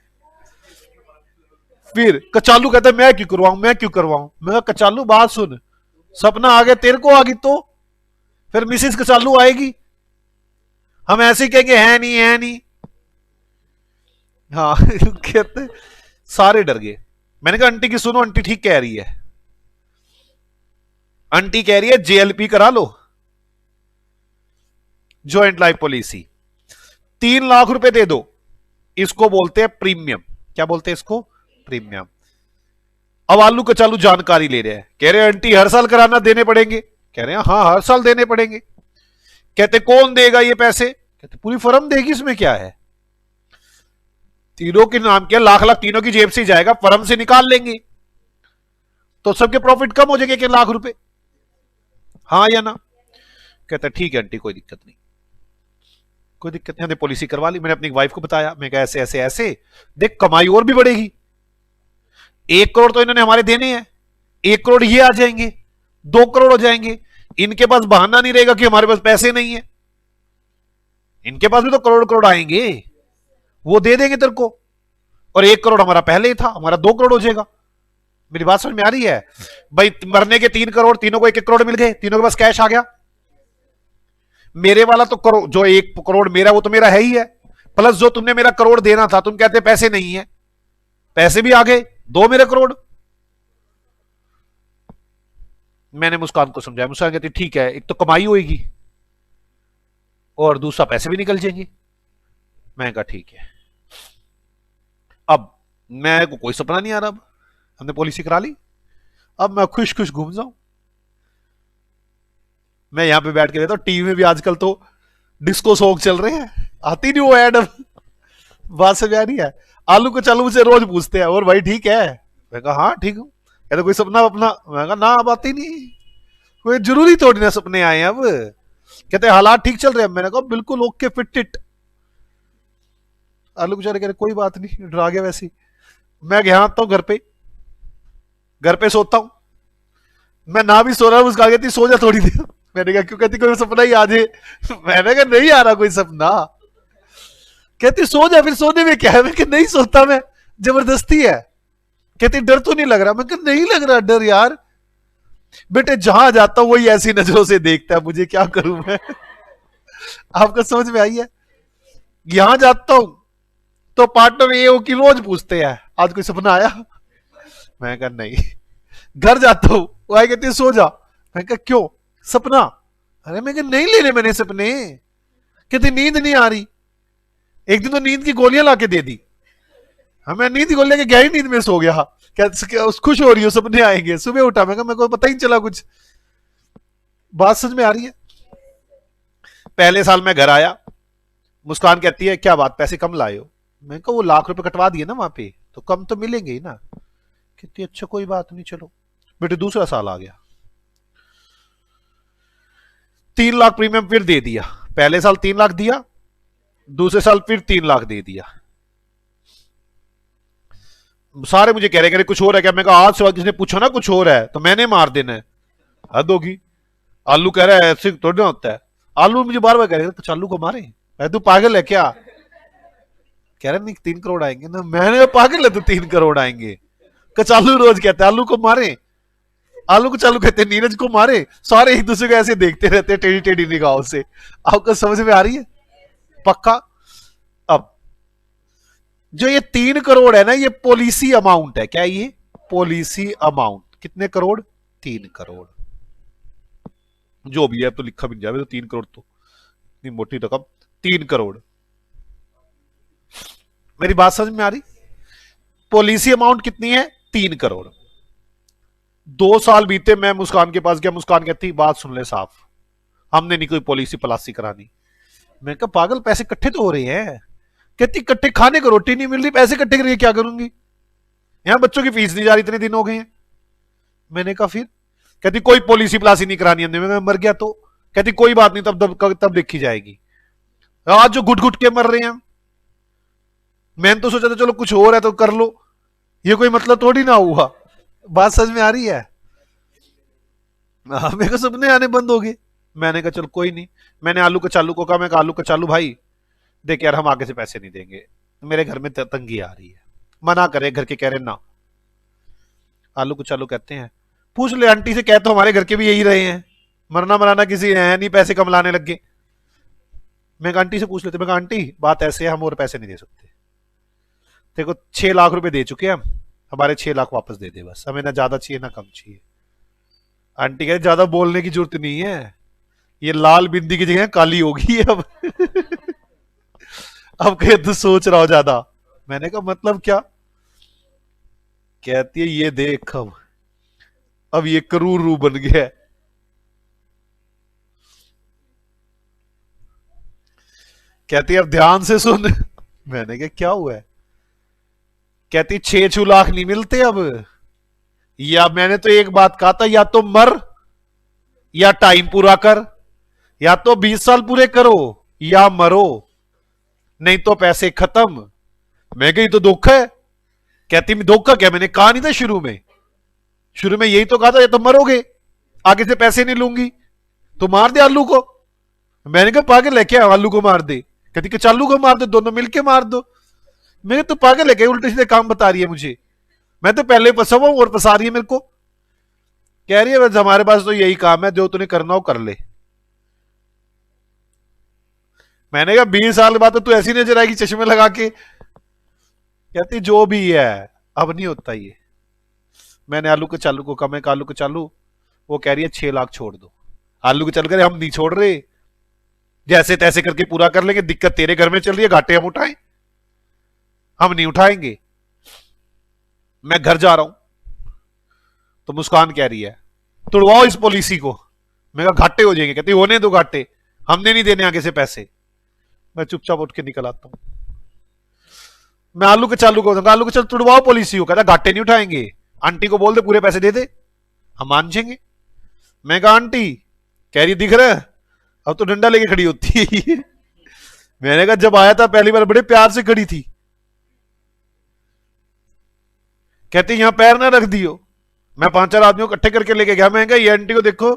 फिर कचालू कहता है मैं क्यों करवाऊं मैं क्यों करवाऊं। मैं कहा कचालू बात सुन, सपना आ गया तेरे को आ गई तो फिर मिसिस कचालू आएगी, हम ऐसे ही कहेंगे है नहीं है नहीं। हाँ कहते सारे डर गए। मैंने कहा आंटी की सुनो, आंटी ठीक कह रही है, आंटी कह रही है JLP करा लो, जॉइंट लाइफ पॉलिसी, 3 लाख रुपए दे दो, इसको बोलते हैं प्रीमियम। क्या बोलते हैं इसको? प्रीमियम। अब आलू कचालू जानकारी ले रहे हैं, कह रहे हैं आंटी हर साल कराना देने पड़ेंगे। कह रहे हैं हाँ हर साल देने पड़ेंगे। कहते कौन देगा ये पैसे? कहते पूरी फर्म देगी, इसमें क्या है, तीनों के नाम के लाख लाख तीनों की जेब से जाएगा, फर्म से निकाल लेंगे तो सबके प्रॉफिट कम हो जाएंगे 1 लाख रुपए, हाँ या ना? कहता ठीक है आंटी कोई दिक्कत नहीं, कोई दिक्कत नहीं। हमने पॉलिसी करवा ली। मैंने अपनी वाइफ को बताया, मैं कहा ऐसे ऐसे ऐसे देख कमाई और भी बढ़ेगी, 1 करोड़ तो इन्होंने हमारे देने हैं, 1 करोड़ ये आ जाएंगे, 2 करोड़ हो जाएंगे, इनके पास बहाना नहीं रहेगा कि हमारे पास पैसे नहीं है, इनके पास भी तो करोड़ करोड़ आएंगे, वो दे देंगे तेरे को, और 1 करोड़ हमारा पहले ही था, हमारा 2 करोड़ हो जाएगा। मेरी बात समझ में आ रही है भाई? मरने के 3 करोड़, तीनों को 1-1 करोड़ मिल गए, तीनों के पास कैश आ गया। मेरे वाला तो करोड़, जो 1 करोड़ मेरा वो तो मेरा है ही है, प्लस जो तुमने मेरा करोड़ देना था, तुम कहते पैसे नहीं है, पैसे भी आ गए, 2 मेरे करोड़। मैंने मुस्कान को समझाया, मुस्कान कहती ठीक है, एक तो कमाई होगी और दूसरा पैसे भी निकल जाएंगे। मैं कहा ठीक है। अब मैं को कोई सपना नहीं आ रहा, अब हमने पॉलिसी करा ली, अब मैं खुश खुश घूम जाऊं। मैं यहां पे बैठ के रहता हूं, टीवी में भी आजकल तो डिस्को सॉन्ग चल रहे हैं, आती नहीं वो एड, बात समझ आ रही है? आलू को चालू से रोज पूछते हैं और भाई ठीक है? मैं कहा हाँ ठीक हूं। कहते कोई सपना अपना? मैं कहा ना अब आती नहीं, कोई जरूरी थोड़ी ना सपने आए अब। कहते हालात ठीक चल रहे हैं। मैंने कहा बिल्कुल ओके फिट इट। आलू बेचारे कह रहे कोई बात नहीं, डरा गया वैसे ही। मैं गया आता हूं घर पे सोता हूं, मैं ना भी सो रहा हूं, उसका कहती सो जा थोड़ी देर। मैंने कहा क्यों? कहती कोई सपना ही आ जाए। मैंने कहा नहीं आ रहा कोई सपना। कहती सो जा, फिर सोने में क्या है? मैं नहीं सोता, मैं जबरदस्ती है। कहती डर तो नहीं लग रहा? मैं नहीं लग रहा डर यार, बेटे जहां जाता हूं वही ऐसी नजरों से देखता है मुझे, क्या करूं मैं। आपको समझ में आई है? यहां जाता हूं तो पार्टनर ये हो कि रोज पूछते हैं आज कोई सपना आया? मैं कहा नहीं। घर जाता हूं वो आई कहती सो जा। मैं कहा क्यों? सपना? अरे मैं कहा नहीं लेने मैंने सपने। कहती नींद नहीं आ रही। एक दिन तो नींद की गोलियां लाके दे दी, मैं नींद की गोलियां के गया ही, नींद में सो गया। क्या खुश हो रही हो सपने आएंगे? सुबह उठा, मैं कहा मेरे को पता ही चला कुछ। बात समझ में आ रही है? पहले साल मैं घर आया, मुस्कान कहती है क्या बात पैसे कम लाए हो? मैं कहा वो ₹1,00,000 कटवा दिए ना वहां पे, तो कम तो मिलेंगे ही ना। कहती अच्छा कोई बात नहीं चलो। बेटे दूसरा साल आ गया, 3 लाख प्रीमियम फिर दे दिया। पहले साल 3 लाख दिया, दूसरे साल फिर 3 लाख दे दिया। सारे मुझे कह रहे कुछ और है क्या? मैं कहा आज से किसने पूछा ना कुछ और है तो मैंने मार देना है, हद होगी। आलू कह रहा है ऐसे थोड़ी ना होता है। आलू मुझे बार बार कह रहे कचालू को मारे, मैं तू पागल है क्या? कह रहे नहीं 3 करोड़ आएंगे ना। मैंने कहा पागल है तू, 3 करोड़ आएंगे? कचालू रोज कहते हैं आलू को मारे, आलू को चालू कहते हैं नीरज को मारे। सारे एक दूसरे को ऐसे देखते रहते हैं टेढ़ी टेढ़ी निगाहों से। आपको समझ में आ रही है? पक्का। अब जो ये 3 करोड़ है ना, ये पॉलिसी अमाउंट है। क्या है ये? Policy amount. कितने करोड़? 3 करोड़। जो भी है तो लिखा भी जाए तो 3 करोड़ तो इतनी मोटी रकम। 3 करोड़। मेरी बात समझ में आ रही? पॉलिसी अमाउंट कितनी है? 3 करोड़। 2 साल बीते, मैं मुस्कान के पास गया, मुस्कान कहती बात सुन ले साफ, हमने नहीं कोई पॉलिसी पलासी करानी। मैं कहा पागल, पैसे इकट्ठे तो हो रहे हैं। कहती इकट्ठे खाने को रोटी नहीं मिल रही, पैसे इकट्ठे करके क्या करूंगी? यहां बच्चों की फीस नहीं जा रही, इतने दिन हो गए हैं। मैंने कहा फिर? कहती कोई पॉलिसी प्लासी नहीं करानी हमने। मैं मर गया तो? कहती कोई बात नहीं, तब देखी जाएगी। आज जो घुट घुट के मर रहे हैं, मैंने तो सोचा था चलो कुछ और है तो कर लो, ये कोई मतलब थोड़ी ना हुआ। बात समझ में आ रही है? मेरे को सपने आने बंद हो गए। मैंने कहा चलो कोई नहीं। मैंने आलू का चालू को कहा, मैं आलू का चालू भाई देख यार, हम आगे से पैसे नहीं देंगे, मेरे घर में तंगी आ रही है। मना करे, घर के कह रहे ना। आलू को चालू कहते हैं पूछ ले आंटी से, कह तो हमारे घर के भी यही रहे हैं, मरना मराना किसी है नहीं, पैसे कम लाने लग गए। मैं आंटी से पूछ लेते। मैं आंटी बात ऐसे है, हम और पैसे नहीं दे सकते, तेरे को 6 लाख रुपए दे चुके हैं हम, हमारे 6 लाख वापस दे दे बस, हमें ना ज्यादा चाहिए ना कम चाहिए। आंटी कह ज्यादा बोलने की जरूरत नहीं है, ये लाल बिंदी की जगह काली होगी अब। अब कह तू सोच रहा हो ज्यादा। मैंने कहा मतलब क्या? कहती है ये देख अब ये करूर रू बन गया है। कहती है अब ध्यान से सुन। मैंने कहा क्या हुआ है? कहती 6 लाख नहीं मिलते अब, या मैंने तो एक बात कहा था, या तो मर या टाइम पूरा कर, या तो 20 साल पूरे करो या मरो, नहीं तो पैसे खत्म। मैं कही तो धोखा है। कहती मैं धोखा क्या, मैंने कहा नहीं था शुरू में? शुरू में यही तो कहा था, या तो मरोगे, आगे से पैसे नहीं लूंगी, तो मार दे आलू को। मैंने कहा पागल है क्या, आलू को मार दे? कहती कि चालू को मार दो, दोनों मिलके मार दो। मैंने तो पागल है क्या, उल्टे सीधे काम बता रही है मुझे, मैं तो पहले फंसा हुआ और फंसा रही है मेरे को। कह रही है बस हमारे पास तो यही काम है, जो तूने करना हो कर ले। मैंने कहा 20 साल के बाद तो तू ऐसी नजर आएगी चश्मे लगा के। कहती जो भी है अब नहीं होता ये। मैंने आलू के चालू को कहा, मैं आलू के चालू, वो कह रही है 6 लाख छोड़ दो। आलू के चालू कह रहे हम नहीं छोड़ रहे, जैसे तैसे करके पूरा कर लेंगे, दिक्कत तेरे घर में चल रही है, घाटे हम उठाएं, हम नहीं उठाएंगे। मैं घर जा रहा हूं तो मुस्कान कह रही है तुड़वाओ इस पॉलिसी को। मैं कहा घाटे हो जाएंगे। कहती होने दो घाटे, हमने नहीं देने आगे से पैसे। मैं चुपचाप उठ के निकल आता हूं। मैं आलू के चालू को आलू के चल तुड़वाओ पॉलिसी को, कहता घाटे नहीं उठाएंगे, आंटी को बोल दे पूरे पैसे दे दे, हम मान जाएंगे। मैं कहा आंटी, कह रही दिख रहा है अब तो डंडा लेके खड़ी होती है। मैंने कहा जब आया था पहली बार बड़े प्यार से खड़ी थी। कहती यहां पैर ना रख दियो। मैं 5-4 आदमियों इकट्ठे करके लेके गया। मैं कहा ये आंटी को देखो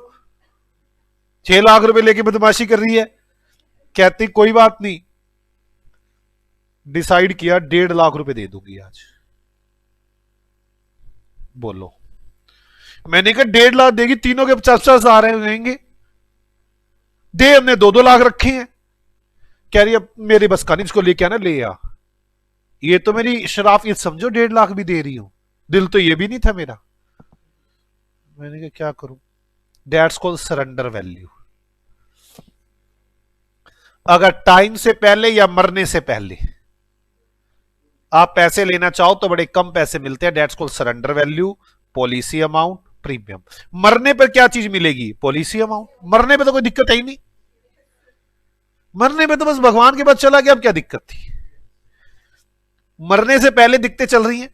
6 लाख रुपए लेके बदमाशी कर रही है। कहती कोई बात नहीं, डिसाइड किया 1.5 लाख रुपए दे दूंगी आज। बोलो। मैंने कहा 1.5 लाख देगी, तीनों के 50-50 आ रहे रहेंगे, दे हमने 2-2 लाख रखे हैं। कह रही अब मेरे बस का नहीं, इसको लेके आना, ले आ। ये तो मेरी शराफियत समझो, 1.5 लाख भी दे रही हूं, दिल तो ये भी नहीं था मेरा। मैंने कहा क्या करूं? That's called surrender value. अगर टाइम से पहले या मरने से पहले आप पैसे लेना चाहो तो बड़े कम पैसे मिलते हैं, that's called surrender value, policy amount, premium. मरने पर क्या चीज मिलेगी? Policy amount. मरने पर तो कोई दिक्कत है ही नहीं, मरने पे तो बस भगवान के पास चला गया, अब क्या दिक्कत थी? मरने से पहले दिक्कतें चल रही हैं,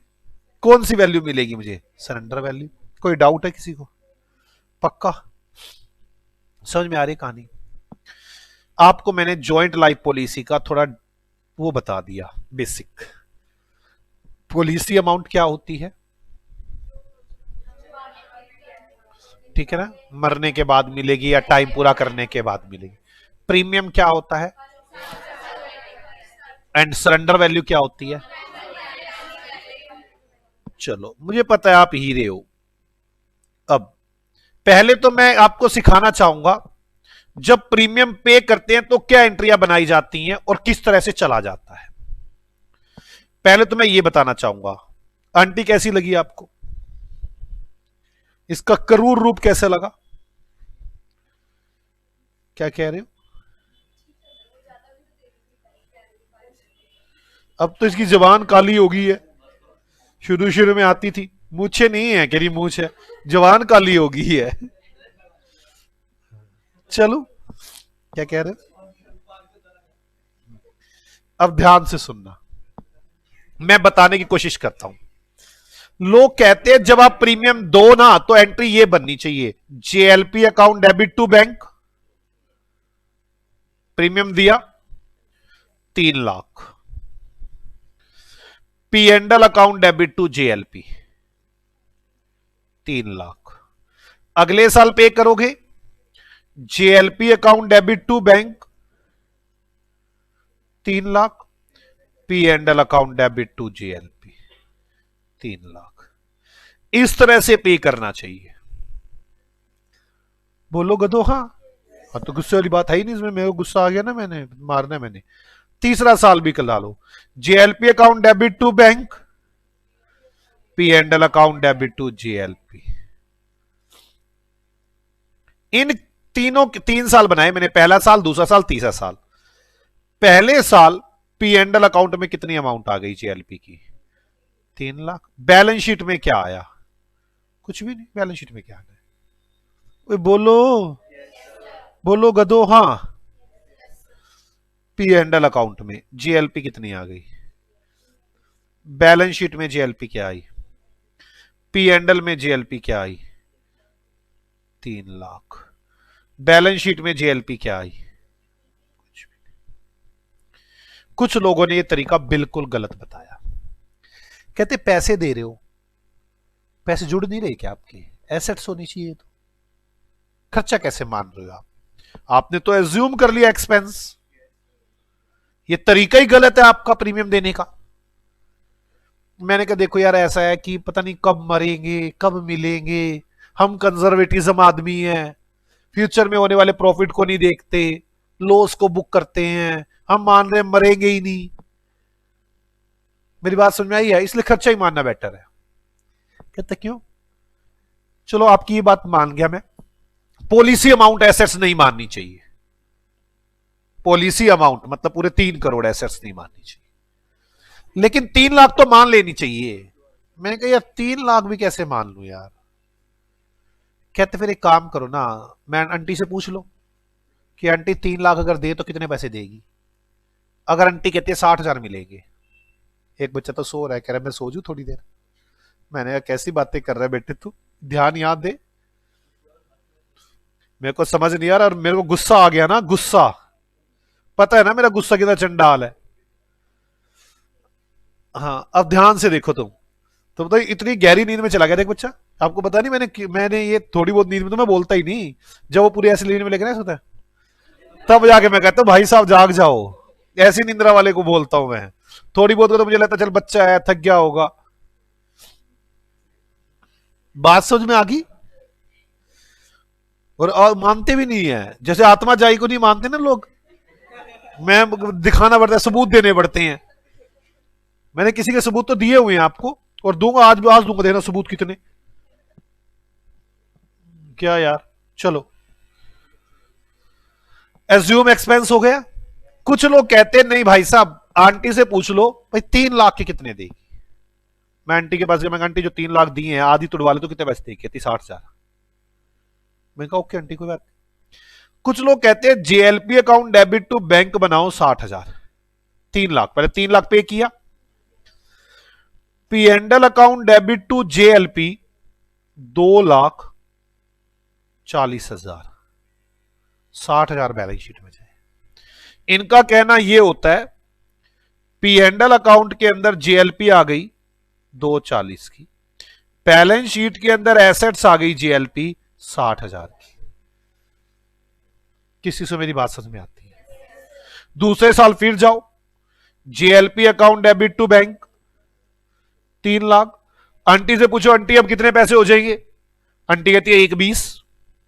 कौन सी वैल्यू मिलेगी मुझे? Surrender value. कोई डाउट है किसी को? पक्का समझ में आ रही कहानी? आपको मैंने जॉइंट लाइफ पॉलिसी का थोड़ा वो बता दिया बेसिक। पॉलिसी अमाउंट क्या होती है? ठीक है ना, मरने के बाद मिलेगी या टाइम पूरा करने के बाद मिलेगी। प्रीमियम क्या होता है एंड सरेंडर वैल्यू क्या होती है? चलो मुझे पता है आप हीरे हो। अब पहले तो मैं आपको सिखाना चाहूंगा जब प्रीमियम पे करते हैं तो क्या एंट्रियां बनाई जाती हैं और किस तरह से चला जाता है। पहले तो मैं ये बताना चाहूंगा, आंटी कैसी लगी आपको? इसका क्रूर रूप कैसे लगा? क्या कह रहे हो? अब तो इसकी जबान काली हो गई है, शुरू शुरू में आती थी, मूछे नहीं है, कह रही मूछ है, जबान काली हो गई है। चलो क्या कह रहे हो? अब ध्यान से सुनना, मैं बताने की कोशिश करता हूं। लोग कहते हैं जब आप प्रीमियम दो ना तो एंट्री ये बननी चाहिए, JLP account debit to bank. Premium दिया 3 lakh, P and L account debit to JLP 3 lakh. अगले साल पे करोगे JLP account debit to bank 3 lakh, P and L account debit to JLP 3 lakh. इस तरह से पे करना चाहिए। बोलो गधो हाँ। हाँ तो गुस्से वाली बात है ही नहीं इसमें, मेरे को गुस्सा आ गया ना, मैंने मारना है मैंने। तीसरा साल भी कल लो, JLP account debit to bank, P and L account debit to JLP. इन तीनों 3 साल बनाए मैंने, पहला साल, दूसरा साल, तीसरा साल। पहले साल पी एंडल अकाउंट में कितनी अमाउंट आ गई जेएलपी की? 3 लाख। बैलेंस शीट में क्या आया? कुछ भी नहीं। बैलेंस शीट में क्या आया? बोलो बोलो गधो हाँ। पी एंडल अकाउंट में जेएलपी कितनी आ गई? बैलेंस शीट में जेएलपी क्या आई? पी एंडल में जेएलपी क्या आई? 3 लाख। बैलेंस शीट में जेएलपी क्या आई? कुछ भी नहीं। कुछ लोगों ने यह तरीका बिल्कुल गलत बताया, कहते पैसे दे रहे हो, पैसे जुड़ नहीं रहे क्या आपके? एसेट्स होनी चाहिए, तो खर्चा कैसे मान रहे हो आप? आपने तो एज्यूम कर लिया एक्सपेंस। ये तरीका ही गलत है आपका प्रीमियम देने का। मैंने कहा देखो यार, ऐसा है कि पता नहीं कब मरेंगे कब मिलेंगे, हम कंजर्वेटिज्म आदमी हैं, फ्यूचर में होने वाले प्रॉफिट को नहीं देखते, लॉस को बुक करते हैं, हम मान रहे हैं मरेंगे ही नहीं। मेरी बात समझ में आई है? इसलिए खर्चा ही मानना बेटर है। कहते क्यों? चलो आपकी ये बात मान गया मैं, पॉलिसी अमाउंट एसेट्स नहीं माननी चाहिए। पॉलिसी अमाउंट मतलब पूरे 3 करोड़ एसेट्स नहीं माननी चाहिए, लेकिन 3 लाख तो मान लेनी चाहिए। मैंने कहा यार 3 लाख भी कैसे मान लूं यार? कहते फिर एक काम करो ना, मैं आंटी से पूछ लो कि आंटी 3 लाख अगर दे तो कितने पैसे देगी। अगर आंटी कहती है 60,000 मिलेंगे। एक बच्चा तो सो रहा है, कह रहा है मैं सो जू थोड़ी देर। मैंने कहा कैसी बातें कर रहा है बेटे तू, ध्यान याद दे। मेरे को समझ नहीं आ रहा और मेरे को गुस्सा आ गया ना, गुस्सा। पता है ना मेरा गुस्सा कितना चंडाल है। हाँ अब ध्यान से देखो तुम, तो बताइए इतनी गहरी नींद में चला गया देख बच्चा। आपको पता नहीं मैंने ये थोड़ी बहुत नींद में तो मैं बोलता ही नहीं, जब वो पूरी ऐसी नींद में लेके ना सोता है तब जाके मैं कहता हूँ भाई साहब जाग जाओ। ऐसी निंद्रा वाले को बोलता हूं मैं। थोड़ी बहुत को तो मुझे लगता चल बच्चा है थक गया होगा। बात समझ में आ गई? और मानते भी नहीं है, जैसे आत्मा जाई को नहीं मानते ना लोग, मैं दिखाना पड़ता है, सबूत देने पड़ते हैं। मैंने किसी के सबूत तो दिए हुए हैं आपको, और दूंगा आज भी, आज दूंगा, देना सबूत कितने। क्या यार, चलो एज्यूम एक्सपेंस हो गया। कुछ लोग कहते हैं नहीं भाई साहब, आंटी से पूछ लो भाई 3 लाख के कितने देगी। मैं आंटी के पास गया, मैं आंटी जो 3 लाख दिए हैं आधी तुड़वा ले तो कितने पैसे देगी? कहती 60,000। मैं कहा ओके आंटी कोई बात। कुछ लोग कहते हैं JLP account debit to bank बनाओ 60,000। 3 लाख, पहले 3 लाख पे किया। P and L account debit to JLP 2,40,000। 60,000 balance sheet में जाए। इनका कहना यह होता है पी एंडल अकाउंट के अंदर जेएलपी आ गई 240 की, बैलेंस शीट के अंदर एसेट्स आ गई जेएलपी 60,000 की। किसी से मेरी बात समझ में आती है? दूसरे साल फिर जाओ, JLP account debit to bank 3 lakh. Aunty से पूछो आंटी अब कितने पैसे हो जाएंगे? आंटी कहती है 1,20,।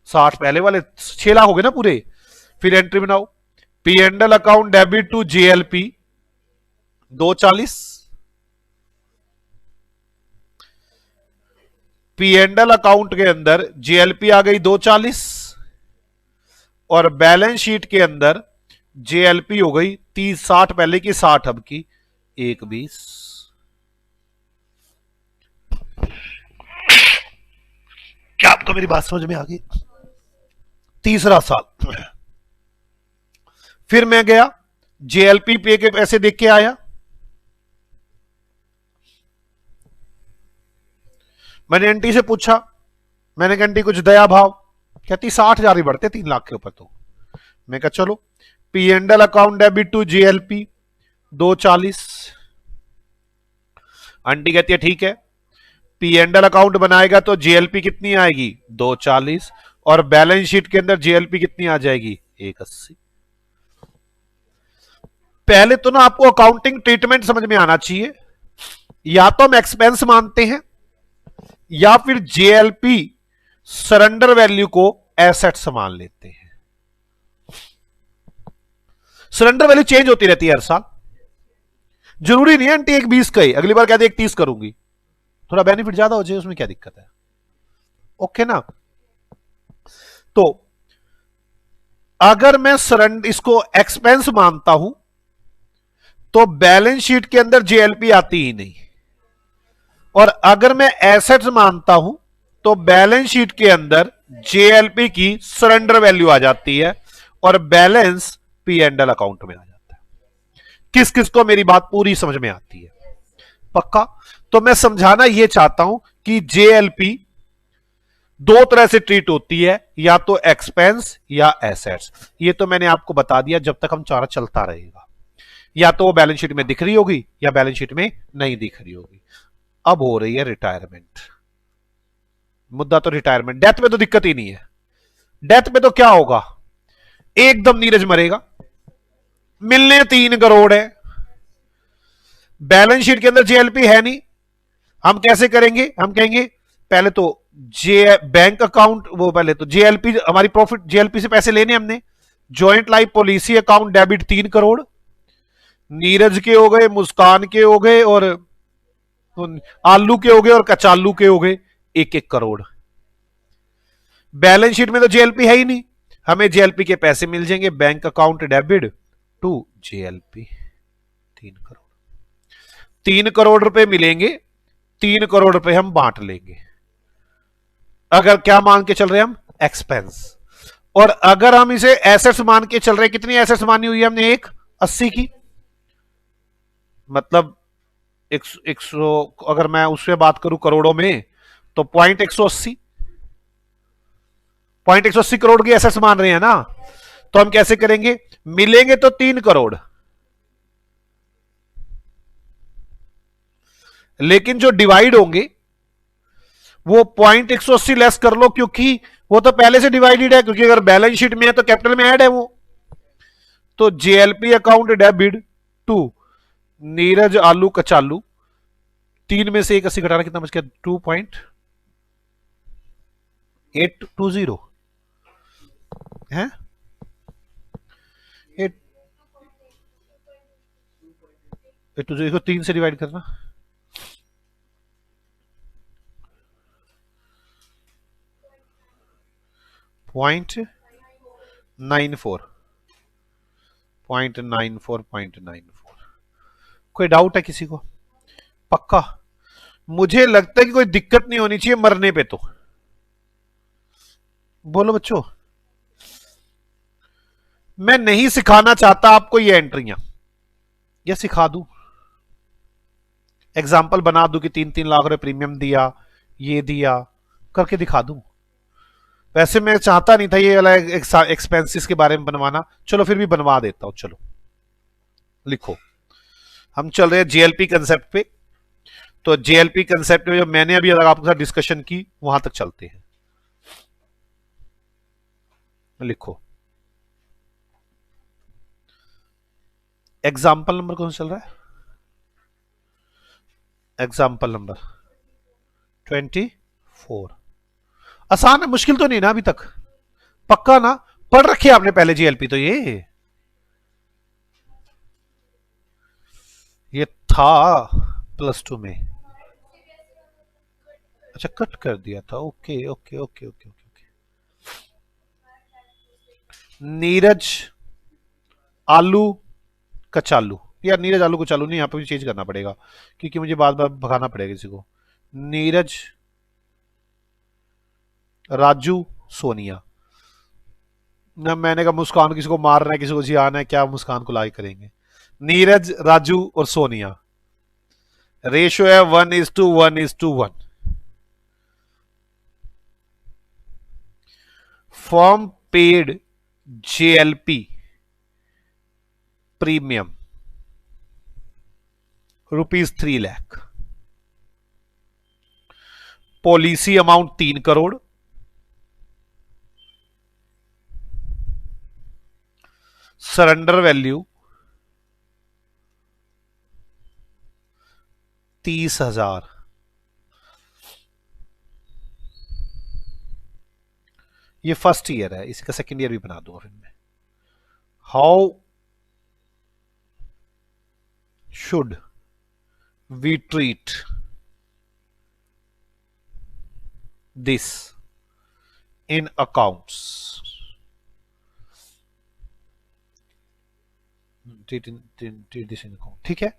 60 पहले वाले 6 लाख हो गए ना पूरे। फिर एंट्री बनाओ, P and L account debit to JLP 2,40। P and L account के अंदर जेएलपी आ गई 2,40 और बैलेंस शीट के अंदर जेएलपी हो गई 30-60 पहले की, 60 अब की, 1,20। क्या आपको मेरी बात समझ में आ गई? तीसरा साल फिर मैं गया, जेएलपी पे के पैसे देख के आया। मैंने आंटी से पूछा, मैंने कहा आंटी कुछ दया भाव? कहती 60,000 ही बढ़ते 3 लाख के ऊपर तो। मैं कहा चलो, P and L account debit to JLP 2,40। Aunty कहती है ठीक है, पी एंड एल अकाउंट बनाएगा तो जेएलपी कितनी आएगी? 2,40 और बैलेंस शीट के अंदर जेएलपी कितनी आ जाएगी? 1,80। पहले तो ना आपको अकाउंटिंग ट्रीटमेंट समझ में आना चाहिए। या तो हम एक्सपेंस मानते हैं या फिर जेएलपी सरेंडर वैल्यू को एसेट्स मान लेते हैं। सरेंडर वैल्यू चेंज होती रहती है हर साल। जरूरी नहीं है आंटी 1,20 का ही, अगली बार कहते 1,30 करूंगी, थोड़ा बेनिफिट ज्यादा हो जाए उसमें क्या दिक्कत है? ओके ना? तो अगर मैं सरेंडर इसको एक्सपेंस मानता हूं तो बैलेंस शीट के अंदर जेएलपी आती ही नहीं, और अगर मैं एसेट्स मानता हूं तो बैलेंस शीट के अंदर जेएलपी की सरेंडर वैल्यू आ जाती है और balance P and L account में आ जाता है। किस किस को मेरी बात पूरी समझ में आती है? पक्का? तो मैं समझाना यह चाहता हूं कि जेएलपी दो तरह से ट्रीट होती है, या तो एक्सपेंस या एसेट्स। ये तो मैंने आपको बता दिया, जब तक हम चारा चलता रहेगा। या तो वो बैलेंस शीट में दिख रही होगी या बैलेंस शीट में नहीं दिख रही होगी। अब हो रही है रिटायरमेंट, मुद्दा तो रिटायरमेंट। डेथ में तो दिक्कत ही नहीं है। डेथ में तो क्या होगा? एकदम नीरज मरेगा, मिलने 3 करोड़ है, बैलेंस शीट के अंदर जेएलपी है नहीं। हम कैसे करेंगे? हम कहेंगे पहले तो बैंक अकाउंट, वो पहले तो जेएलपी, हमारी प्रॉफिट जेएलपी से पैसे लेने हमने। Joint life policy account debit 3 crore, Neeraj के हो गए, मुस्कान के हो गए, और आलू के हो गए, और कचालू के हो गए 1-1 करोड़। बैलेंस शीट में तो जेएलपी है ही नहीं, हमें जेएलपी के पैसे मिल जाएंगे bank account debit to JLP 3 crore. 3 crore रुपए मिलेंगे, 3 करोड़ रुपए हम बांट लेंगे। अगर क्या मान के चल रहे हैं हम? एक्सपेंस। और अगर हम इसे एसेट्स मान के चल रहे हैं, कितनी एसेट्स मानी हुई है हमने? 1,80 की। मतलब 100, अगर मैं उससे बात करूं करोड़ों में, तो 0.180 करोड़ की एसेट्स मान रहे हैं ना। तो हम कैसे करेंगे? मिलेंगे तो 3 करोड़, लेकिन जो डिवाइड होंगे वो 0.180 लेस कर लो, क्योंकि वो तो पहले से डिवाइडेड है, क्योंकि अगर बैलेंस शीट में है तो कैपिटल में ऐड है वो। तो JLP account debit to Neeraj आलू कचालू, 3 में से 1,80 घटाना कितना बच गया? 2.820 है। 820 को 3 से डिवाइड करना, 0.94। कोई डाउट है किसी को? पक्का? मुझे लगता है कि कोई दिक्कत नहीं होनी चाहिए मरने पे। तो बोलो बच्चों, मैं नहीं सिखाना चाहता आपको ये एंट्रियां, या सिखा दूं, एग्जाम्पल बना दूं कि 3-3 लाख रुपए प्रीमियम दिया, ये दिया, करके दिखा दूं। वैसे मैं चाहता नहीं था ये वाला एक्सपेंसेस के बारे में बनवाना, चलो फिर भी बनवा देता हूं। चलो लिखो, हम चल रहे हैं जेएलपी कंसेप्ट पे। तो जेएलपी कंसेप्ट में जो मैंने अभी आपके साथ डिस्कशन की, वहां तक चलते हैं। लिखो एग्जाम्पल नंबर कौन सा चल रहा है? Example number 24। आसान है, मुश्किल तो नहीं ना अभी तक? पक्का ना? पढ़ रखी है आपने पहले जीएलपी तो? ये था +2 में। अच्छा, कट कर दिया था। Okay okay okay okay okay okay. Neeraj आलू कचालू, यार नीरज आलू कचालू नहीं, यहाँ पे भी चेंज करना पड़ेगा क्योंकि मुझे बार बार भगाना पड़ेगा किसी को। नीरज राजू सोनिया। ना मैंने कहा मुस्कान किसी को मारना है, किसी को जियाना है, क्या मुस्कान को लाई करेंगे? नीरज राजू और सोनिया। रेशो है 1:1:1। Form paid JLP premium ₹3 lakh. Policy amount 3 crore. Surrender value 30,000। ये फर्स्ट ईयर है, इसका सेकेंड ईयर भी बना दूंगा फिर मैं। How should we treat this in accounts? ठीक है,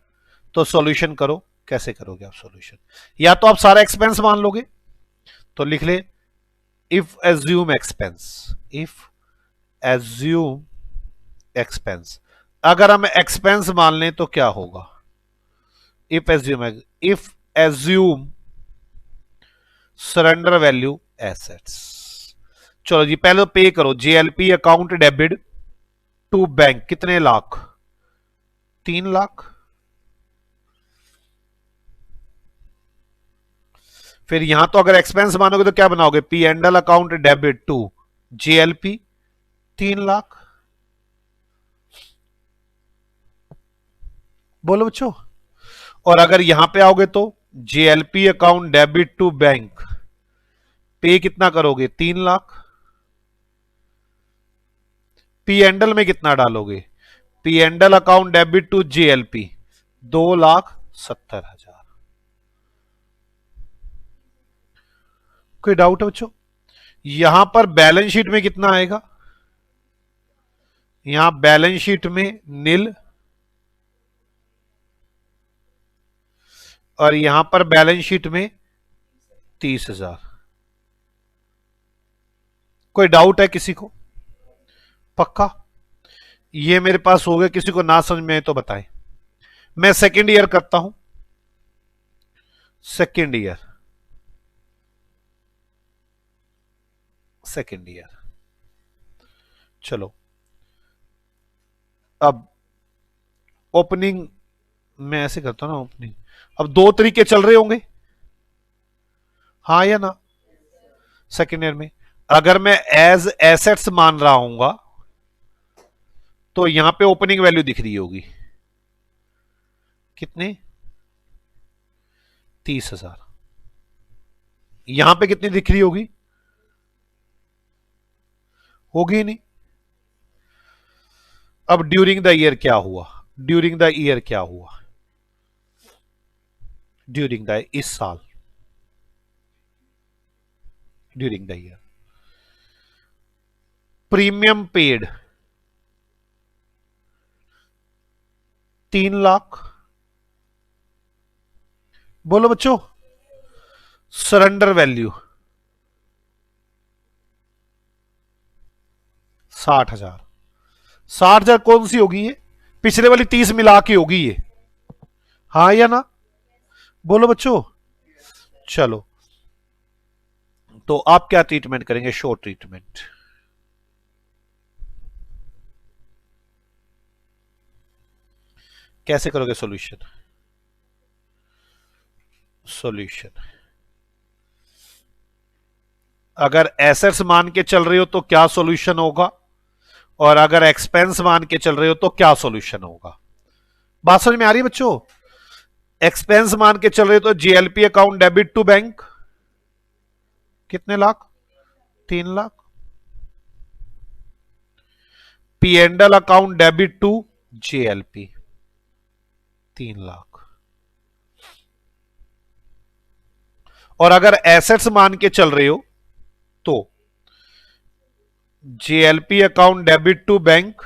तो सॉल्यूशन करो। कैसे करोगे आप सॉल्यूशन? या तो आप सारा एक्सपेंस मान लोगे, तो लिख ले if assume expense. If assume expense, अगर हम एक्सपेंस मान लें तो क्या होगा? If assume surrender value assets. चलो जी, पहले तो पे करो। JLP account debit to bank, कितने लाख? 3 लाख। फिर यहां तो अगर एक्सपेंस मानोगे तो क्या बनाओगे? P and L account debit to JLP 3 lakh. बोलो बच्चों। और अगर यहां पे आओगे तो JLP account debit to bank, pay कितना करोगे? 3 लाख। पी एंडल में कितना डालोगे? P and L account debit to JLP 2,70,000। कोई डाउट है बच्चों? यहां पर बैलेंस शीट में कितना आएगा? यहां बैलेंस शीट में नील, और यहां पर बैलेंस शीट में 30,000। कोई डाउट है किसी को? पक्का? ये मेरे पास हो गया, किसी को ना समझ में आए तो बताएं। मैं सेकेंड ईयर करता हूं। Second year, second year. चलो, अब ओपनिंग मैं ऐसे करता हूं ना, ओपनिंग। अब दो तरीके चल रहे होंगे, हाँ या ना? सेकेंड ईयर में अगर मैं एज एसेट्स मान रहा हूंगा तो यहां पे ओपनिंग वैल्यू दिख रही होगी कितने? 30,000। यहां पे कितनी दिख रही होगी? होगी नहीं। अब ड्यूरिंग द ईयर क्या हुआ? ड्यूरिंग द ईयर क्या हुआ? ड्यूरिंग द इस साल, during the year premium paid 3 lakh. बोलो बच्चों। Surrender value 60,000। 60,000 कौन सी होगी ये? पिछले वाली 30 मिला के होगी ये, हाँ या ना? बोलो बच्चों। चलो, तो आप क्या ट्रीटमेंट करेंगे? Short treatment. कैसे करोगे सॉल्यूशन? सॉल्यूशन अगर एसेट्स मान के चल रहे हो तो क्या सॉल्यूशन होगा, और अगर एक्सपेंस मान के चल रहे हो तो क्या सॉल्यूशन होगा। बात समझ में आ रही है बच्चों। एक्सपेंस मान के चल रहे हो तो GLP account debit to bank, कितने lakh, 3 lakh. P and L account debit to GLP, 3 lakh. और अगर एसेट्स मान के चल रहे हो तो GLP account debit to bank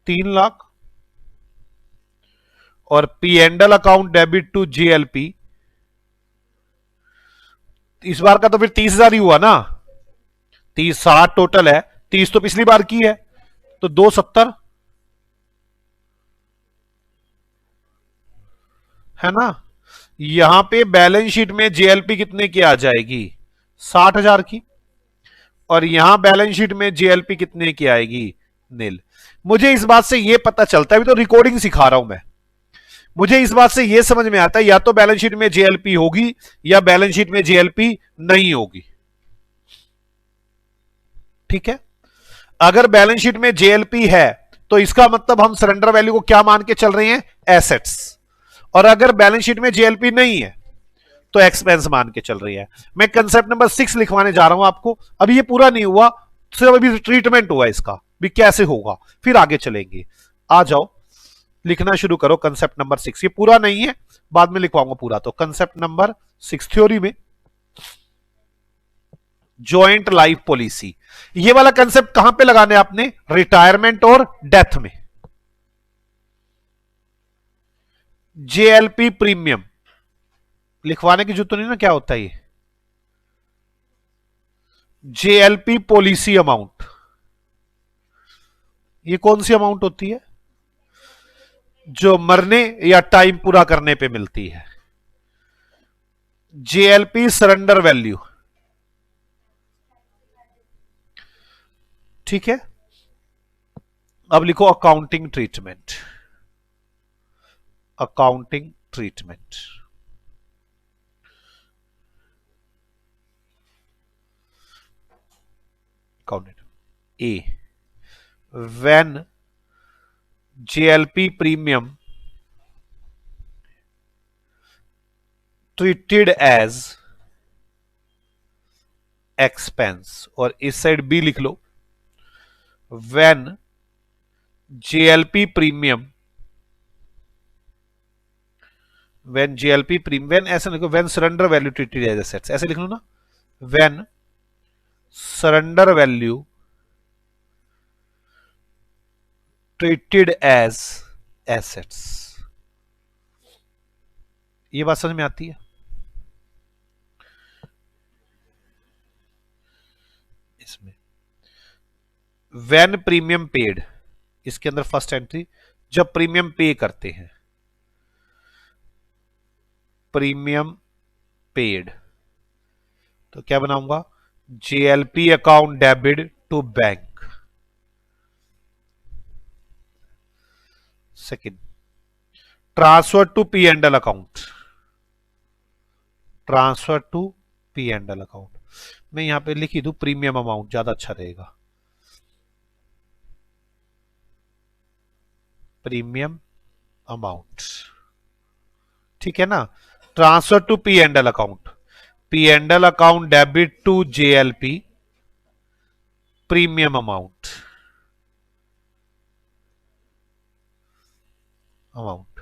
3 lakh, और P and L account debit to GLP, इस बार का तो फिर 30,000 ही हुआ ना, 60 टोटल है, 30 तो पिछली बार की है, तो 270 है ना। यहां पे बैलेंस शीट में जेएलपी कितने की आ जाएगी, 60,000 की, और यहां बैलेंस शीट में जेएलपी कितने की आएगी, नील। मुझे इस बात से यह पता चलता है, अभी तो रिकॉर्डिंग सिखा रहा हूं मैं, मुझे इस बात से यह समझ में आता है या तो बैलेंस शीट में जेएलपी होगी या बैलेंस शीट में जेएलपी नहीं होगी। ठीक है, अगर बैलेंस शीट में जेएलपी है तो इसका मतलब हम सरेंडर वैल्यू को क्या मान के चल रहे हैं, एसेट्स, और अगर बैलेंस शीट में जेएलपी नहीं है तो एक्सपेंस मान के चल रही है। मैं कंसेप्ट नंबर 6 लिखवाने जा रहा हूं आपको, अभी ये पूरा नहीं हुआ, सिर्फ अभी ट्रीटमेंट हुआ इसका भी कैसे होगा, फिर आगे चलेंगे। आ जाओ लिखना शुरू करो कंसेप्ट नंबर 6, ये पूरा नहीं है, बाद में लिखवाऊंगा पूरा। तो कंसेप्ट नंबर 6 थ्योरी में जॉइंट लाइफ पॉलिसी, ये वाला कंसेप्ट कहां पे लगाने आपने, रिटायरमेंट और डेथ में। जेएलपी प्रीमियम लिखवाने की जरूरत नहीं ना, क्या होता है ये, जेएलपी पॉलिसी अमाउंट, ये कौन सी अमाउंट होती है, जो मरने या टाइम पूरा करने पे मिलती है। जेएलपी सरेंडर वैल्यू, ठीक है। अब लिखो accounting treatment, accounting treatment, A, when JLP premium treated as expense, और इस साइड बी लिख लो, when JLP premium, when JLP premium, when ऐसे लिखो, when surrender value treated as assets, ऐसे लिख लो ना, when surrender value treated as assets. ये बात समझ में आती है। इसमें व्हेन प्रीमियम पेड, इसके अंदर फर्स्ट एंट्री, जब प्रीमियम पे करते हैं, प्रीमियम पेड, तो क्या बनाऊंगा, JLP account debit to bank. Second, transfer to P and L account, transfer to P and L account, मैं यहां पे लिखी दूं प्रीमियम अमाउंट, ज्यादा अच्छा रहेगा, प्रीमियम अमाउंट, ठीक है ना। Transfer to P and L account, P and L account debit to JLP premium amount, amount,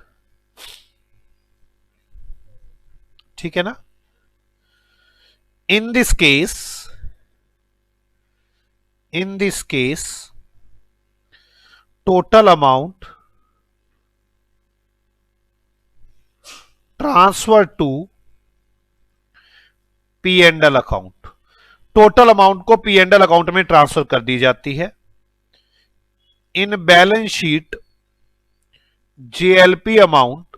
ठीक है ना। In this case total amount transfer to P and L account, total amount को P and L account में transfer कर दी जाती है। In balance sheet JLP amount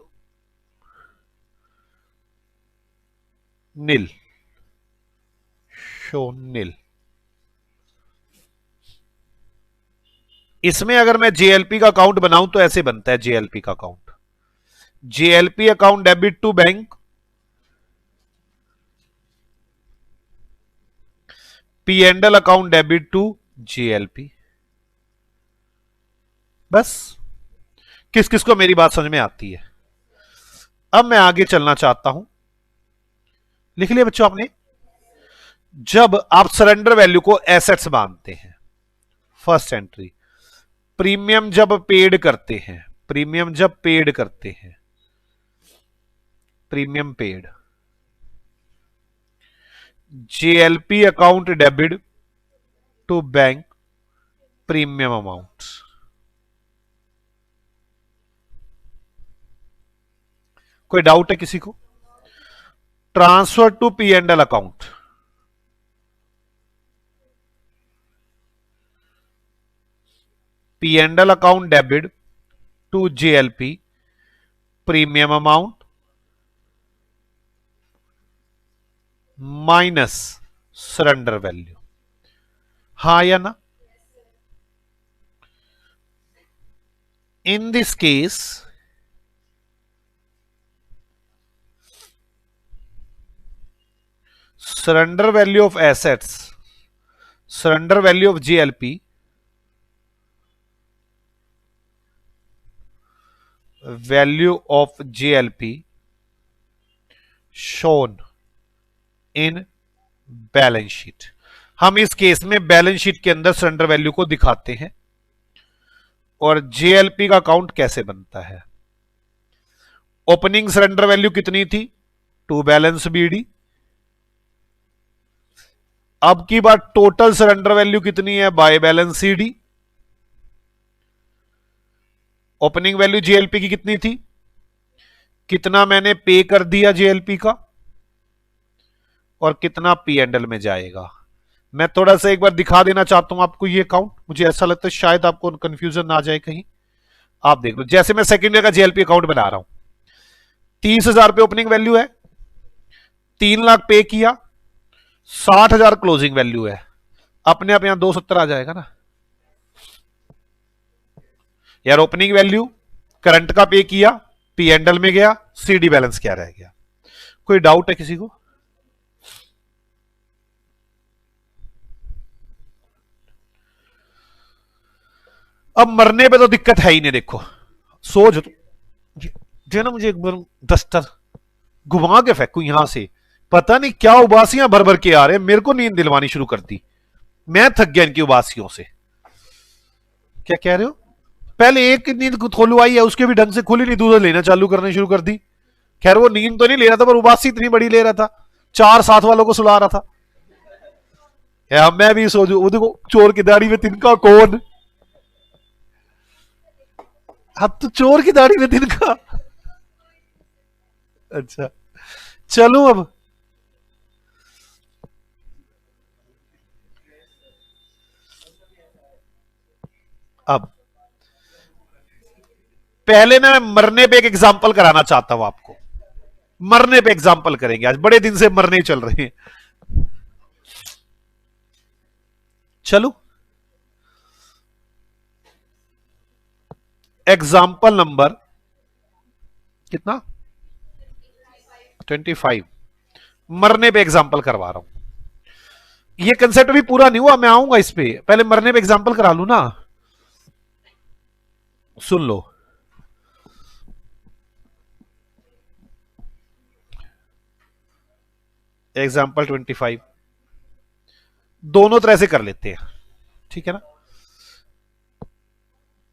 nil, show nil. इसमें अगर मैं जेएलपी का अकाउंट बनाऊं तो ऐसे बनता है, जेएलपी का account, JLP account debit to bank, P and L account debit to GLP. बस किस किस को मेरी बात समझ में आती है? अब मैं आगे चलना चाहता हूं। लिख लिया बच्चों आपने? जब आप सरेंडर वैल्यू को एसेट्स मानते हैं, फर्स्ट एंट्री, प्रीमियम जब पेड करते हैं, प्रीमियम जब पेड करते हैं, premium paid, JLP account debit to bank premium amount. कोई डाउट है किसी को? Transfer to P and L account, P and L account debit to JLP premium amount minus surrender value. हाँ या ना? In this case surrender value of assets, surrender value of GLP, value of GLP shown in balance sheet. हम इस case में balance sheet के अंदर surrender value को दिखाते हैं। और जेएलपी का अकाउंट कैसे बनता है? ओपनिंग सरेंडर वैल्यू कितनी थी? To balance BD. अब की बात टोटल सरेंडर वैल्यू कितनी है? By balance CD. Opening value JLP की कितनी थी? कितना मैंने पे कर दिया जेएलपी का, और कितना पी एंड एल में जाएगा। मैं थोड़ा सा एक बार दिखा देना चाहता हूं आपको ये अकाउंट। मुझे ऐसा लगता है शायद आपको कंफ्यूजन ना आ जाए कहीं। आप देख लो, जैसे मैं सेकेंड ईयर का जेएलपी अकाउंट बना रहा हूं, 30,000 रुपए ओपनिंग वैल्यू है, 3 लाख पे किया, 60,000 क्लोजिंग वैल्यू है। अपने आप यहां 270 आ जाएगा ना यार। ओपनिंग वैल्यू, करंट का पे किया, पी एंड एल में गया, सीडी बैलेंस क्या रह गया? कोई डाउट है किसी को? अब मरने पे तो दिक्कत है ही नहीं। देखो सोच जो ना, मुझे एक बार दस्तर घुमा के फेंकू यहां से, पता नहीं क्या उबासियां भर भर के आ रहे हैं, मेरे को नींद दिलवानी शुरू कर दी। मैं थक गया इनकी उबासियों से। क्या कह रहे हो? पहले एक नींद खोलू आई है, उसके भी ढंग से खुली नहीं, दूसरा लेना चालू करने शुरू कर दी। खैर वो नींद तो नहीं ले रहा था, पर उबासी इतनी बड़ी ले रहा था, 4 साथ वालों को सुला रहा था। या मैं भी सोचू, वो देखो चोर की दाढ़ी में तिनका कौन? अब तो चोर की दाढ़ी में तिनका। अच्छा चलो अब पहले ना मैं मरने पे एक एग्जांपल कराना चाहता हूं आपको। मरने पे एग्जांपल करेंगे आज, बड़े दिन से मरने चल रहे हैं। चलो एग्जांपल नंबर कितना? 25। मरने पे एग्जांपल करवा रहा हूं। ये कंसेप्ट भी पूरा नहीं हुआ, मैं आऊंगा इस पे। पहले मरने पे एग्जांपल करा लू ना। सुन लो, एग्जाम्पल 25 दोनों तरह से कर लेते हैं, ठीक है ना।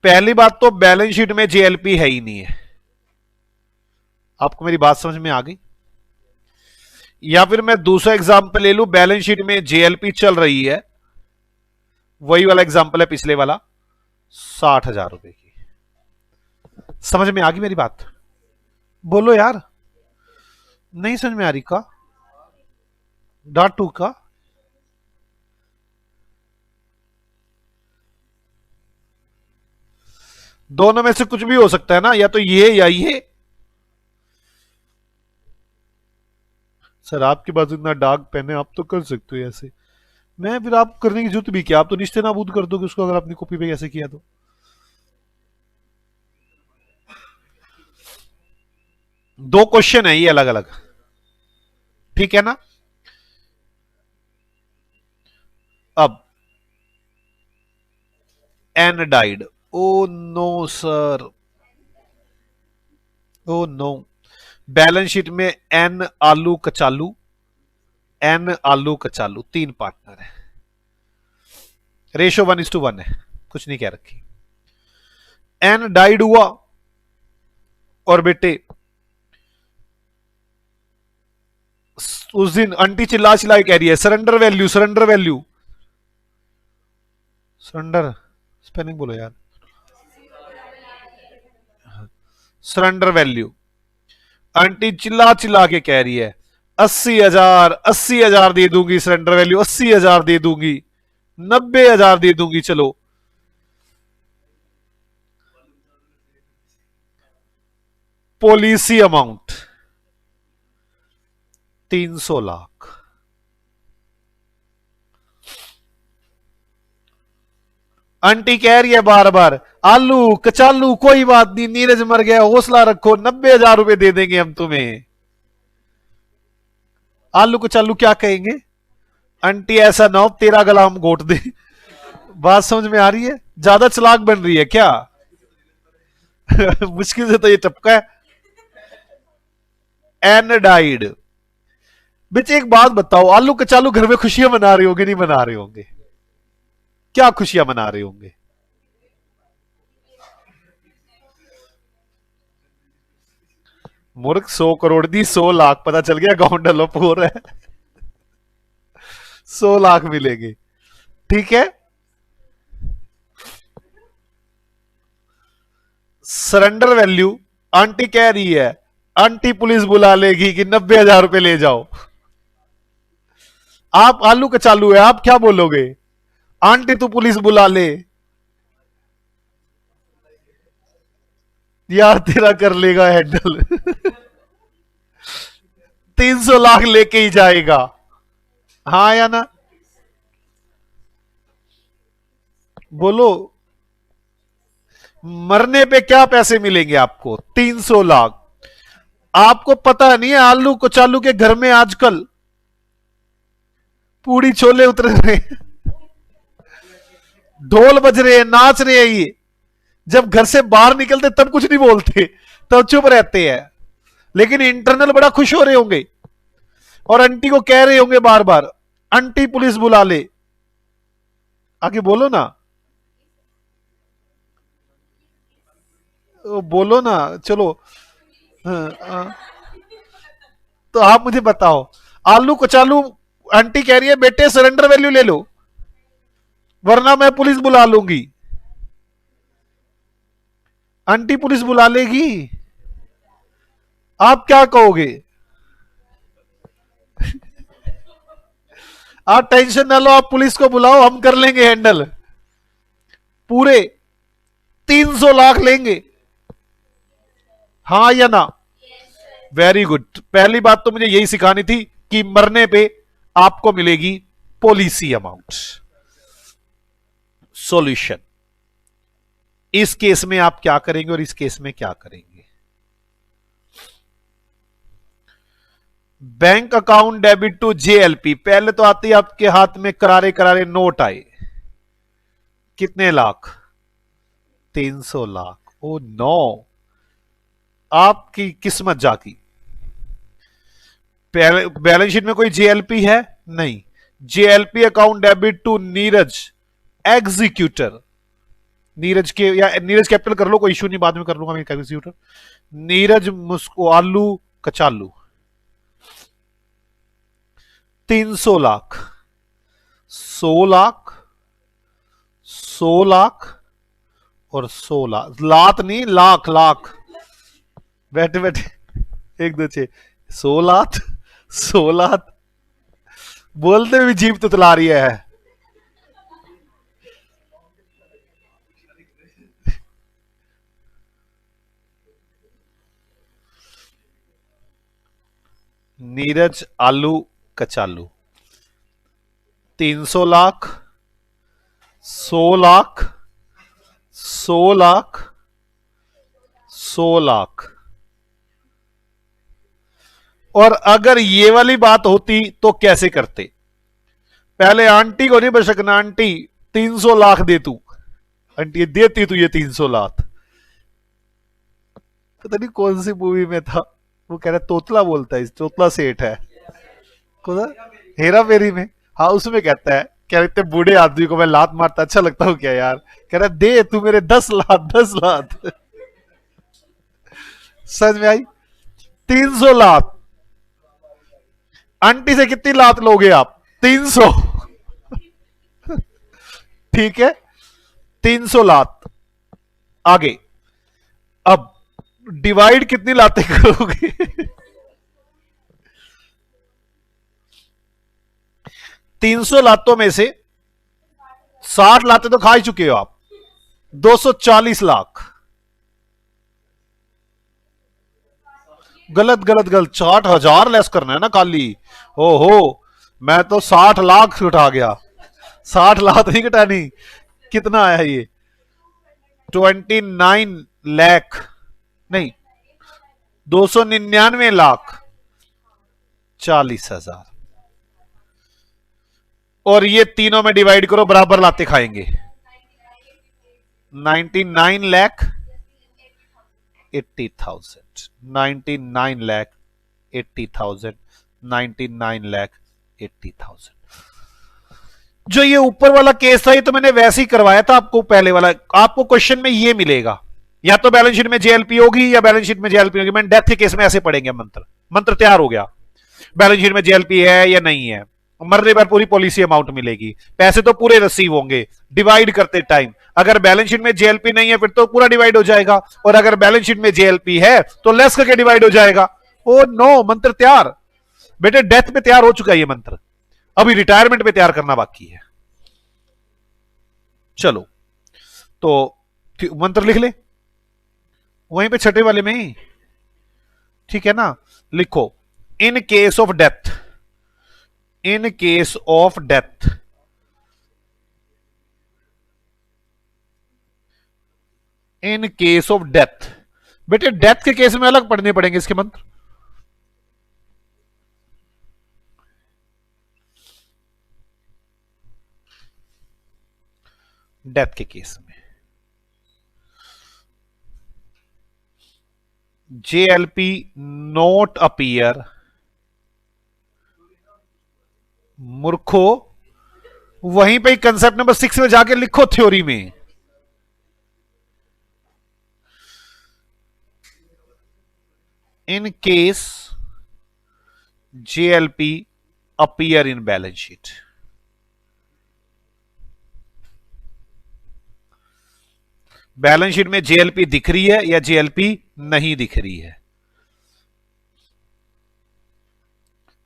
पहली बात तो बैलेंस शीट में जेएलपी है ही नहीं है। आपको मेरी बात समझ में आ गई? या फिर मैं दूसरा एग्जाम्पल ले लू, बैलेंस शीट में जेएलपी चल रही है, वही वाला एग्जाम्पल है पिछले वाला, 60,000 रुपए की। समझ में आ गई मेरी बात? बोलो यार, नहीं समझ में आ रही का? .2 का दोनों में से कुछ भी हो सकता है ना, या तो ये या ये। सर आपके पास इतना डार्क पेन है, आप तो कर सकते हो ऐसे। मैं फिर आप करने की जरूरत भी क्या? आप तो निश्चय नाबूद कर दोगे उसको, अगर अपनी कॉपी पे ऐसे किया तो। दो क्वेश्चन है ये अलग अलग, ठीक है ना। अब N died, oh no sir, oh no. Balance sheet में एन आलू कचालू, एन आलू कचालू, तीन पार्टनर है, रेशो 1:1 है, कुछ नहीं कह रखी। एन डाइड हुआ और बेटे उस दिन आंटी चिल्ला चिल्ला कह रही है surrender value, surrender value, surrender spelling बोलो यार, सरेंडर वैल्यू। आंटी चिल्ला चिल्ला के कह रही है 80,000, 80,000 दे दूंगी सरेंडर वैल्यू, 80,000 दे दूंगी, 90,000 दे दूंगी, चलो। Policy amount 300 lakh. आंटी कह रही है बार बार आलू कचालू कोई बात नहीं, नीरज मर गया, हौसला रखो, 90,000 रुपए दे देंगे हम तुम्हें। आलू कचालू क्या कहेंगे, आंटी ऐसा ना हो तेरा गला हम घोट दे। बात समझ में आ रही है, ज्यादा चालाक बन रही है क्या? मुश्किल से तो ये टपका है। N died. बेटे एक बात बताओ, आलू कचालू घर में खुशियां मना रहे होंगे नहीं मना रहे होंगे? क्या खुशियां मना रहे होंगे? मूर्ख, 100 करोड़ दी 100 लाख, पता चल गया अकाउंट डेवलप हो रहा है। 100 लाख मिलेंगे, ठीक है। सरेंडर वैल्यू आंटी कह रही है, आंटी पुलिस बुला लेगी कि 90,000 रुपए ले जाओ। आप आलू कचालू है, आप क्या बोलोगे? आंटी तू पुलिस बुला ले, यार तेरा कर लेगा हैंडल। 300 लाख लेके ही जाएगा, हाँ या ना? बोलो। मरने पे क्या पैसे मिलेंगे आपको? 300 लाख। आपको पता नहीं है आलू कचालू के घर में आजकल पूड़ी छोले उतर रहे, ढोल बज रहे हैं, नाच रहे हैं ये। जब घर से बाहर निकलते तब कुछ नहीं बोलते, तब चुप रहते हैं, लेकिन इंटरनल बड़ा खुश हो रहे होंगे और आंटी को कह रहे होंगे बार बार आंटी पुलिस बुला ले। आगे बोलो ना, बोलो ना, चलो। हाँ, हाँ। तो आप मुझे बताओ, आलू कचालू आंटी कह रही है बेटे सरेंडर वैल्यू ले लो वरना मैं पुलिस बुला लूंगी। आंटी पुलिस बुला लेगी, आप क्या कहोगे? आप टेंशन ना लो, आप पुलिस को बुलाओ, हम कर लेंगे हैंडल, पूरे 300 लाख लेंगे, हाँ या ना? Very good. पहली बात तो मुझे यही सिखानी थी कि मरने पे आपको मिलेगी पॉलिसी अमाउंट। सॉल्यूशन, इस केस में आप क्या करेंगे और इस केस में क्या करेंगे? Bank account debit to JLP, पहले तो आते ही आपके हाथ में करारे करारे नोट आए, कितने लाख? 300 लाख। ओ नो, आपकी किस्मत जागी। बैलेंस शीट में कोई जेएलपी है नहीं। JLP account debit to Neeraj executor, Neeraj के या नीरज कैपिटल कर लो, कोई इशू नहीं, बाद में कर लूंगा मैं एग्जीक्यूटर। नीरज मुस्को आलू कचालू 300 लाख, 100 लाख, 100 लाख और 100 लाख, लात नहीं लाख, लाख, बैठे बैठे 1 2 6 100 लाख, 100 लाख, बोलते हुए जीप तुतला रही है। नीरज आलू कचालू 300 लाख, 100 लाख, 100 लाख, 100 लाख। और अगर ये वाली बात होती तो कैसे करते? पहले आंटी को नहीं बशकना, आंटी 300 लाख दे तू, आंटी देती तू ये 300 लाख। पता नहीं कौन सी मूवी में था, वो कह रहा तोतला बोलता है, तोतला सेठ है, कौन सा, हेरा फेरी में, हाँ उसमें कहता है, कह रहे इतने बूढ़े आदमी को मैं लात मारता अच्छा लगता हूँ क्या यार, कह रहा दे तू मेरे 10 लाख 10 लाख। समझ में आई? 300 लाख। आंटी से कितनी लात लोगे आप? 300। ठीक है, 300 लात। आगे अब डिवाइड कितनी लाते करोगे? 300 लातों में से 60 लाते तो खा ही चुके हो आप, 240 लाख। गलत गलत गलत, 60,000 लेस करना है ना खाली। ओहो, मैं तो 60 लाख उठा गया, 60 लाख नहीं घटानी। कितना आया ये? 29 लाख, नहीं 299 लाख 40,000। और ये तीनों में डिवाइड करो, बराबर लाते खाएंगे। 99 लाख 80,000, 99 लाख 80,000, 99 लाख 80,000। जो ये ऊपर वाला केस था ये तो मैंने वैसे ही करवाया था आपको, पहले वाला। आपको क्वेश्चन में ये मिलेगा, या तो बैलेंस शीट में जेएलपी होगी या बैलेंस शीट में जेएलपी होगी। मैंने डेथ के केस में ऐसे पढ़ेंगे मंत्र, मंत्र तैयार हो गया, बैलेंस शीट में जेएलपी है या नहीं है, मरने पर पूरी पॉलिसी अमाउंट मिलेगी, पैसे तो पूरे रिसीव होंगे, डिवाइड करते टाइम। अगर बैलेंस शीट में जेएलपी नहीं है फिर तो पूरा डिवाइड हो जाएगा, और अगर बैलेंस शीट में जेएलपी है तो लेस करके डिवाइड हो जाएगा। ओ नो, मंत्र तैयार बेटे, डेथ पे तैयार हो चुका है ये मंत्र, अभी रिटायरमेंट पे तैयार करना बाकी है। चलो तो मंत्र लिख ले वहीं पे छठे वाले में ही, ठीक है ना। लिखो, in case of death, in case of death, in case of death. बेटे डेथ के केस में अलग पढ़ने पड़ेंगे इसके मंत्र। डेथ के केस में जेएलपी नोट अपीयर, मूर्खो वहीं पे कंसेप्ट नंबर 6 में जाके लिखो थ्योरी में। In case JLP appear in balance sheet, balance sheet में जेएलपी दिख रही है या जेएलपी नहीं दिख रही है।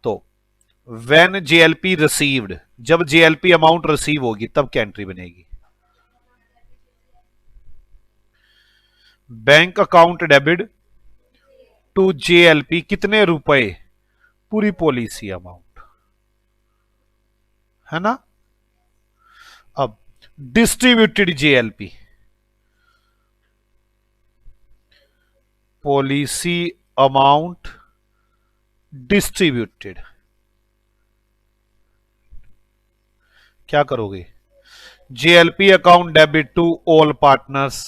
तो व्हेन जेएलपी रिसीव्ड, जब जेएलपी अमाउंट रिसीव होगी तब क्या एंट्री बनेगी? Bank account debit to JLP, कितने रुपए? पूरी पॉलिसी अमाउंट, है ना। अब distributed JLP, policy amount distributed, क्या करोगे? JLP account debit to all partners,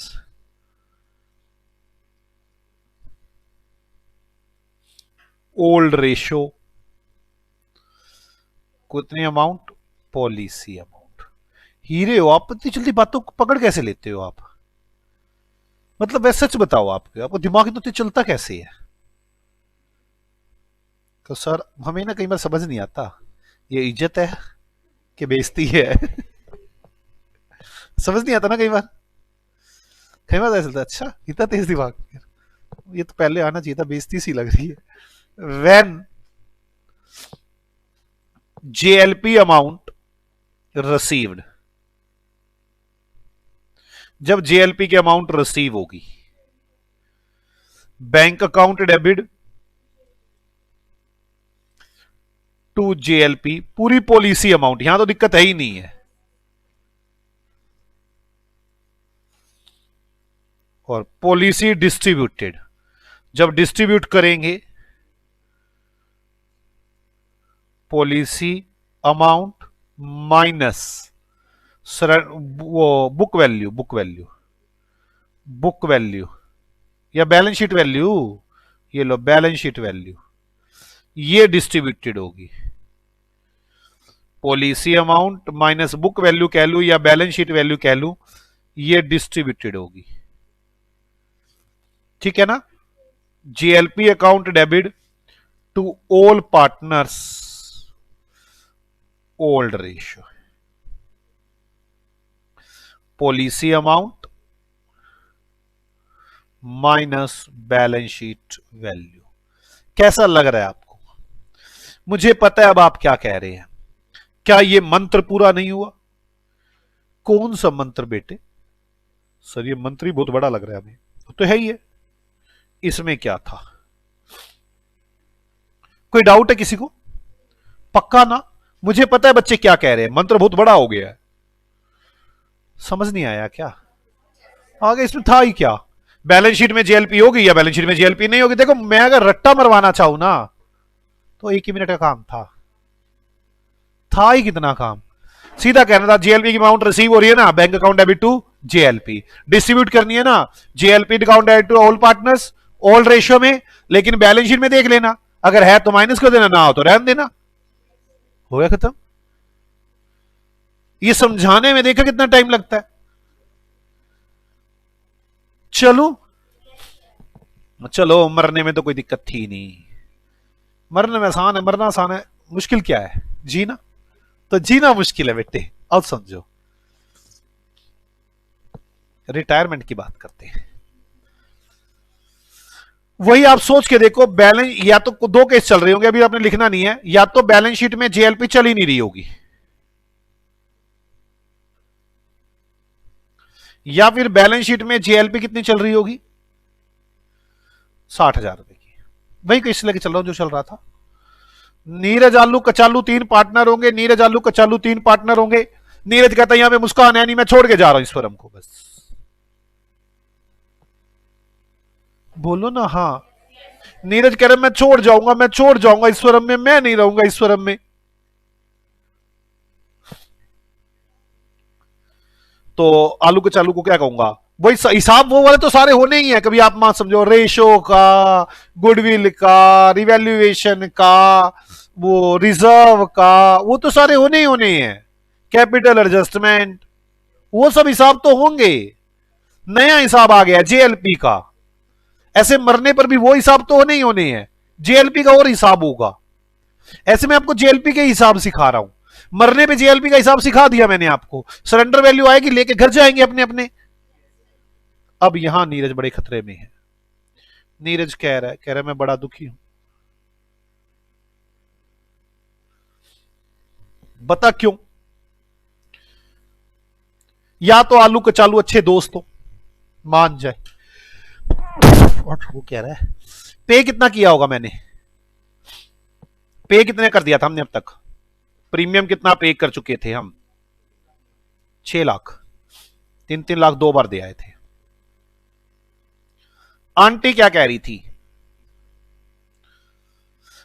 old ratio, कितनी अमाउंट? Policy amount. हीरे हो आप, इतनी जल्दी बातों को पकड़ कैसे लेते हो आप? मतलब वैसे सच बताओ, आपको दिमाग तो चलता कैसे है? तो सर हमें ना कई बार समझ नहीं आता, ये इज्जत है कि बेइज्जती है। समझ नहीं आता ना कई बार ऐसा चलता, अच्छा इतना तेज दिमाग, ये तो पहले आना चाहिए था, बेइज्जती सी लग रही है। व्हेन जेएलपी अमाउंट रिसीव्ड, जब जेएलपी की अमाउंट रिसीव होगी, bank account debit to JLP, पूरी पॉलिसी अमाउंट, यहां तो दिक्कत है ही नहीं है, और पॉलिसी डिस्ट्रीब्यूटेड, जब डिस्ट्रीब्यूट करेंगे पॉलिसी अमाउंट माइनस वो बुक वैल्यू या बैलेंस शीट वैल्यू, ये लो बैलेंस शीट वैल्यू, ये डिस्ट्रीब्यूटेड होगी। Policy amount minus book value कह लू या बैलेंस शीट वैल्यू कह लू, ये डिस्ट्रीब्यूटेड होगी। ठीक है ना। GLP account debit to all partners, old ratio. Policy amount minus balance sheet value. कैसा लग रहा है आपको? मुझे पता है अब आप क्या कह रहे हैं, क्या ये मंत्र पूरा नहीं हुआ? कौन सा मंत्र बेटे? सर ये मंत्र ही बहुत बड़ा लग रहा है हमें। तो है ही है, इसमें क्या था? कोई डाउट है किसी को? पक्का ना? मुझे पता है बच्चे क्या कह रहे हैं, मंत्र बहुत बड़ा हो गया है। समझ नहीं आया क्या? आगे इसमें था ही क्या? बैलेंस शीट में जेएलपी होगी या बैलेंस शीट में जेएलपी नहीं होगी? देखो मैं अगर रट्टा मरवाना चाहूं ना तो 1 ही मिनट का काम था ही कितना काम। सीधा कहना था जेएलपी की अमाउंट रिसीव हो रही है ना, bank account debit to JLP, distribute करनी है ना, JLP account debit to all partners, all ratio में। लेकिन बैलेंस शीट में देख लेना, अगर है तो माइनस कर देना, ना हो तो रहने देना। हो गया खत्म। ये समझाने में देखा कितना टाइम लगता है। चलो मरने में तो कोई दिक्कत थी नहीं, मरने में आसान है, मरना आसान है, मुश्किल क्या है? जीना। तो जीना मुश्किल है बेटे। अब समझो, रिटायरमेंट की बात करते हैं। वही आप सोच के देखो, बैलेंस या तो दो केस चल रहे होंगे, अभी आपने लिखना नहीं है, या तो बैलेंस शीट में जेएलपी चल ही नहीं रही होगी, या फिर बैलेंस शीट में जेएलपी कितनी चल रही होगी? 60,000 रुपए की। वही केस लेके चल रहा हूं जो चल रहा था। नीरज आलू कचालू 3 पार्टनर होंगे, नीरज आलू कचालू 3 पार्टनर होंगे। नीरज कहता है यहां पे मुस्कान है नहीं, मैं छोड़ के जा रहा हूं इस फर्म को। बस बोलो ना हाँ। नीरज कह रहे मैं छोड़ जाऊंगा इस फर्म में, मैं नहीं रहूंगा इस फर्म में। तो आलू के चालू को क्या कहूंगा? वही हिसाब वो वाले तो सारे होने ही है, कभी आप मान समझो रेशो का, गुडविल का, रिवैल्यूएशन का, वो रिजर्व का, वो तो सारे होने ही होने हैं। कैपिटल एडजस्टमेंट, वो सब हिसाब तो होंगे। नया हिसाब आ गया जेएलपी का, ऐसे मरने पर भी वो हिसाब तो होने ही होने हैं। जेएलपी का और हिसाब होगा। ऐसे मैं आपको जेएलपी के हिसाब सिखा रहा हूं, मरने पे जेएलपी का हिसाब सिखा दिया मैंने आपको। सरेंडर वैल्यू आएगी, लेके घर जाएंगे अपने अपने। अब यहां नीरज बड़े खतरे में है। नीरज कह रहा है मैं बड़ा दुखी हूं। बता क्यों? या तो आलू कचालू अच्छे दोस्त हो, मान जाए। और वो कह रहा है पे कितना किया होगा मैंने? पे कितने कर दिया था हमने अब तक? प्रीमियम कितना पे कर चुके थे हम? 6 लाख। 3-3 लाख 2 बार दे आए थे। आंटी क्या कह रही थी?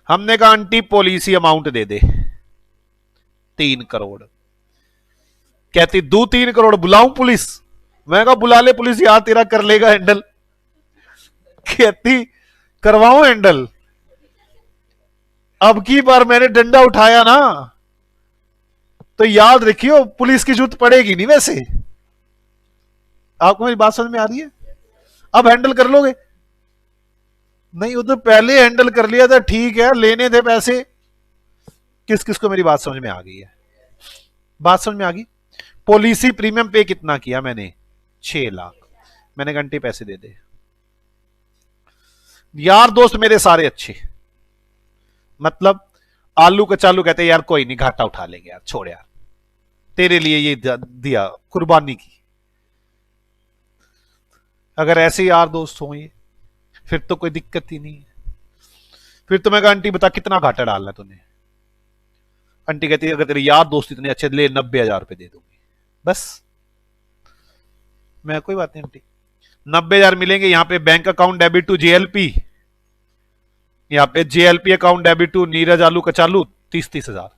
हमने कहा आंटी पॉलिसी अमाउंट दे दे 3 करोड़। कहती दू 3 करोड़, बुलाऊं पुलिस? मैं कहा बुला ले पुलिस, यार तेरा कर लेगा हैंडल। कहती करवाओ हैंडल। अब की बार मैंने डंडा उठाया ना तो याद रखियो पुलिस की जरूरत पड़ेगी नहीं। वैसे आपको मेरी बात समझ में आ रही है? अब हैंडल कर लोगे? नहीं, वो तो पहले हैंडल कर लिया था, ठीक है, लेने थे पैसे। किस किस को मेरी बात समझ में आ गई है? बात समझ में आ गई? पॉलिसी प्रीमियम पे कितना किया मैंने? 6 लाख। मैंने घंटे पैसे दे दे। यार दोस्त मेरे सारे अच्छे, मतलब आलू कचालू कहते यार कोई नहीं, घाटा उठा लेंगे यार, छोड़ यार, तेरे लिए ये दिया, कुर्बानी की। अगर ऐसे यार दोस्त हो ये, फिर तो कोई दिक्कत ही नहीं है। फिर तो मैं कहा आंटी बता कितना घाटा डालना तूने? आंटी कहती है अगर तेरे यार दोस्त इतने अच्छे, ले 90,000 रुपए दे दूंगी बस। मैं कोई बात नहीं आंटी, 90,000 मिलेंगे। यहां पे bank account debit to JLP, यहां पे JLP account debit to Neeraj आलू कचालू 30-30,000।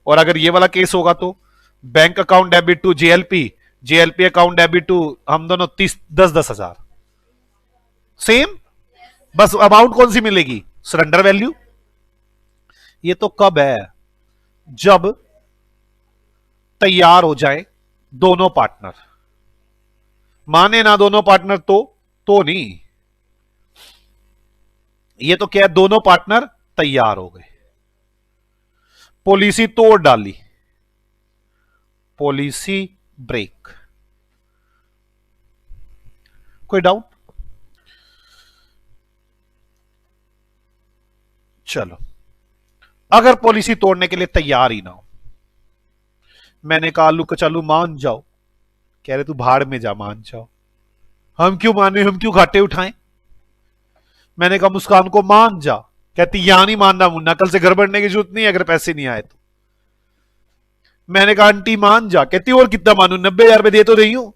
और अगर ये वाला केस होगा तो bank account debit to JLP, JLP account debit to हम दोनों 30 10 10 हजार सेम, बस अमाउंट कौन सी मिलेगी, सरेंडर वैल्यू। ये तो कब है, जब तैयार हो जाए दोनों पार्टनर, माने ना दोनों पार्टनर तो नहीं, ये तो क्या है, दोनों पार्टनर तैयार हो गए, पॉलिसी तोड़ डाली, पॉलिसी ब्रेक। कोई डाउट? चलो, अगर पॉलिसी तोड़ने के लिए तैयार ही ना हो, मैंने कहा आलू कचालू मान जाओ, कह रहे तू भाड़ में जा, मान जाओ, हम क्यों माने, हम क्यों घाटे उठाएं। मैंने कहा मुस्कान को मान जा, कहती यहां नहीं मानना मुन्ना, कल से घर बढ़ने की जरूरत नहीं है अगर पैसे नहीं आए तो। मैंने कहा आंटी मान जा, कहती और कितना मानू, 90,000 रुपए दे तो रही हूं,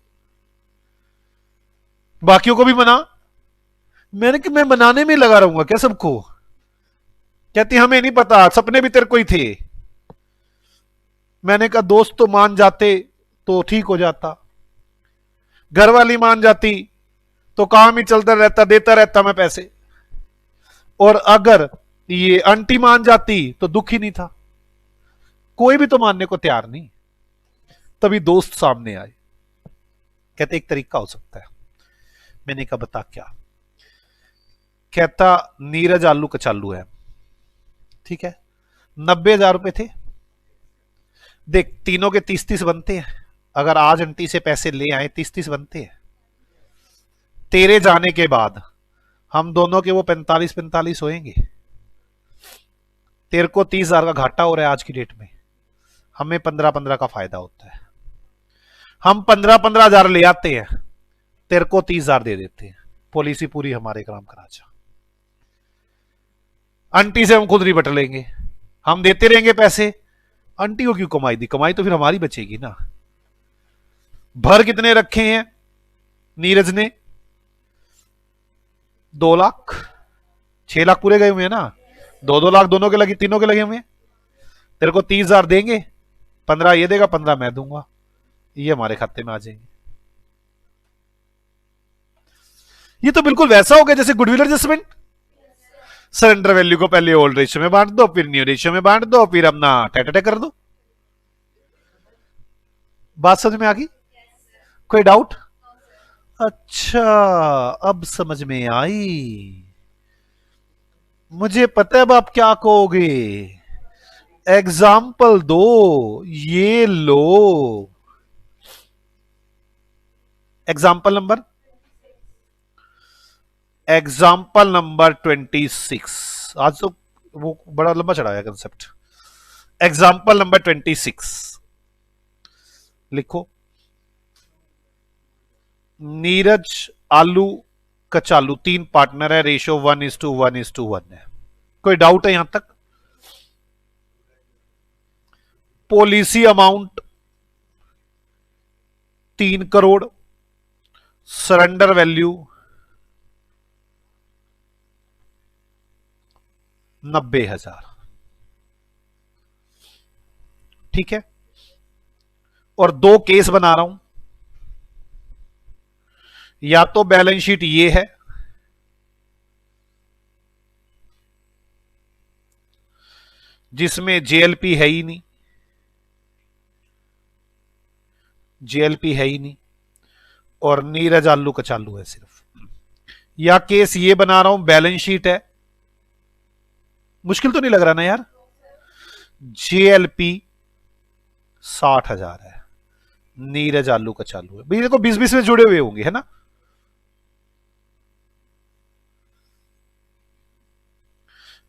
बाकियों को भी मना। मैंने कि मैं मनाने में लगा रहूंगा क्या सबको, कहती हमें नहीं पता, सपने भी तेरे को ही थे। मैंने कहा दोस्त तो मान जाते तो ठीक हो जाता, घर वाली मान जाती तो काम ही चलता रहता, देता रहता मैं पैसे, और अगर ये आंटी मान जाती तो दुख ही नहीं था। कोई भी तो मानने को तैयार नहीं, तभी दोस्त सामने आए, कहते एक तरीका हो सकता है। मैंने कहा बता क्या, कहता नीरज आलू कचालू है, ठीक है, 90,000 रुपए थे, देख तीनों के 30-30 बनते हैं, अगर आज आंटी से पैसे ले आए 30-30 बनते हैं, तेरे जाने के बाद हम दोनों के वो 45-45 होएंगे, तेरे को 30,000 का घाटा हो रहा है आज की डेट में, हमें 15-15 का फायदा होता है, हम 15-15 हजार ले आते हैं, तेरे को 30,000 दे देते हैं, पॉलिसी पूरी हमारे काम करा जा, आंटी से हम खुद रिबट लेंगे, हम देते रहेंगे पैसे, आंटी को क्यों कमाई दी, कमाई तो फिर हमारी बचेगी ना। भर कितने रखे हैं नीरज ने, 2 लाख, 6 लाख पूरे गए हुए हैं ना, 2-2 लाख दोनों के लगे, तीनों के लगे हुए हैं, तेरे को 30,000 देंगे, 15 ये देगा, 15 मैं दूंगा, ये हमारे खाते में आ जाएंगे। ये तो बिल्कुल वैसा हो गया जैसे गुडविल एडजस्टमेंट, सरेंडर वैल्यू को पहले ओल्ड रेशियो में बांट दो, फिर न्यू रेशियो में बांट दो, फिर अपना टेटे कर दो। बात समझ में आ गई? कोई डाउट? अच्छा, अब समझ में आई, मुझे पता है अब आप क्या कहोगे, एग्जाम्पल दो, ये लो एग्जाम्पल नंबर 26, आज तो वो बड़ा लंबा चढ़ाया कंसेप्ट। एग्जाम्पल नंबर 26 लिखो, नीरज आलू कचालू 3 पार्टनर है, रेशियो 1:1:1 है। कोई डाउट है यहां तक? Policy amount 3 crore, surrender value 90,000, ठीक है, और 2 केस बना रहा हूं, या तो बैलेंस शीट ये है, जिसमें जेएलपी है ही नहीं, जेएलपी है ही नहीं, और नीरज आलू कचालू है सिर्फ, या केस ये बना रहा हूं बैलेंस शीट है, मुश्किल तो नहीं लग रहा ना यार, जेएलपी 60,000 है, नीरज आलू कचालू है, भाई देखो 20-20 में जुड़े हुए होंगे, है ना।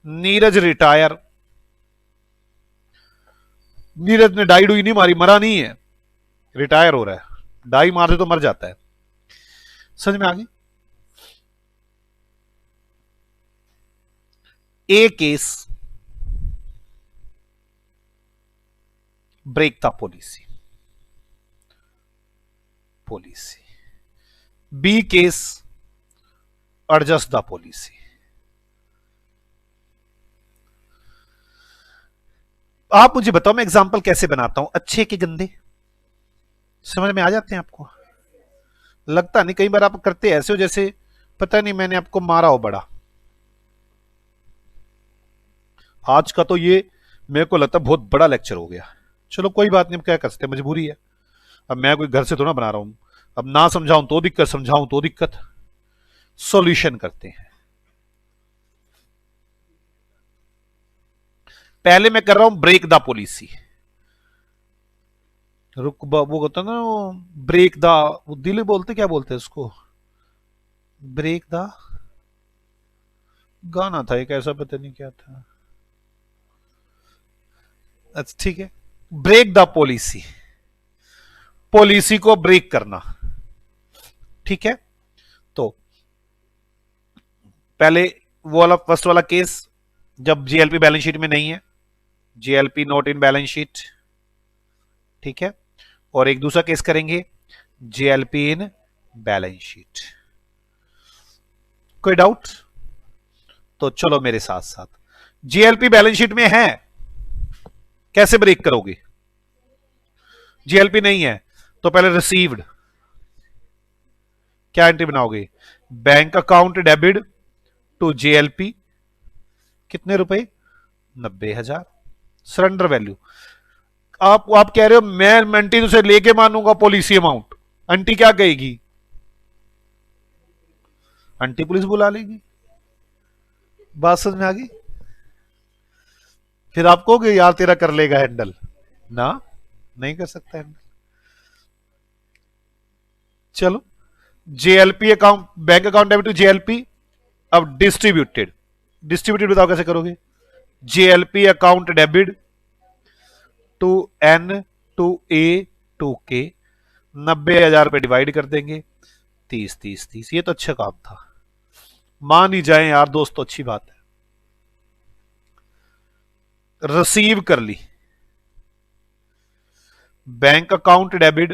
नीरज रिटायर, नीरज ने डाई डुई नहीं मारी, मरा नहीं है, रिटायर हो रहा है, डाई मारते तो मर जाता है, समझ में आ गई। A case break the policy, B case adjust the policy. आप मुझे बताओ मैं एग्जाम्पल कैसे बनाता हूं, अच्छे के गंदे समझ में आ जाते हैं आपको? लगता नहीं, कई बार आप करते ऐसे हो जैसे पता नहीं मैंने आपको मारा हो बड़ा। आज का तो ये मेरे को लगता है बहुत बड़ा लेक्चर हो गया। चलो कोई बात नहीं, क्या कर सकते, मजबूरी है। अब मैं कोई घर से थोड़ा बना रहा हूं, अब ना समझाऊं तो दिक्कत, समझाऊं तो दिक्कत। सॉल्यूशन करते हैं। पहले मैं कर रहा हूं ब्रेक द पॉलिसी। रुक वो होता है ना वो, ब्रेक द, वो दिल बोलते, क्या बोलते हैं उसको, ब्रेक द, गाना था एक ऐसा, पता नहीं क्या था। अच्छा ठीक है, ब्रेक द पॉलिसी, पॉलिसी को ब्रेक करना। ठीक है, तो पहले वो वाला फर्स्ट वाला केस, जब जीएलपी बैलेंस शीट में नहीं है, जीएलपी नोट इन बैलेंस शीट। ठीक है, और एक दूसरा केस करेंगे जीएलपी इन बैलेंस शीट। कोई डाउट? तो चलो मेरे साथ साथ, जीएलपी बैलेंस शीट में है, कैसे ब्रेक करोगे? जीएलपी नहीं है तो पहले रिसीव्ड, क्या एंट्री बनाओगे? Bank account debit to GLP, कितने रुपए? 90,000, सरेंडर वैल्यू। आप कह रहे हो मैं आंटी तुझसे लेके मानूंगा पॉलिसी अमाउंट, आंटी क्या कहेगी? आंटी पुलिस बुला लेगी। बात समझ में आ गई? फिर आप कहोगे यार तेरा कर लेगा हैंडल ना, नहीं कर सकता हैंडल। चलो, JLP account, bank account debit to JLP. अब डिस्ट्रीब्यूटेड, डिस्ट्रीब्यूटेड बताओ कैसे करोगे? JLP account debit to N to A to K, 90,000 रुपए डिवाइड कर देंगे, 30 30 30। ये तो अच्छा काम था, मान ही जाए यार दोस्त, तो अच्छी बात है। रिसीव कर ली, bank account debit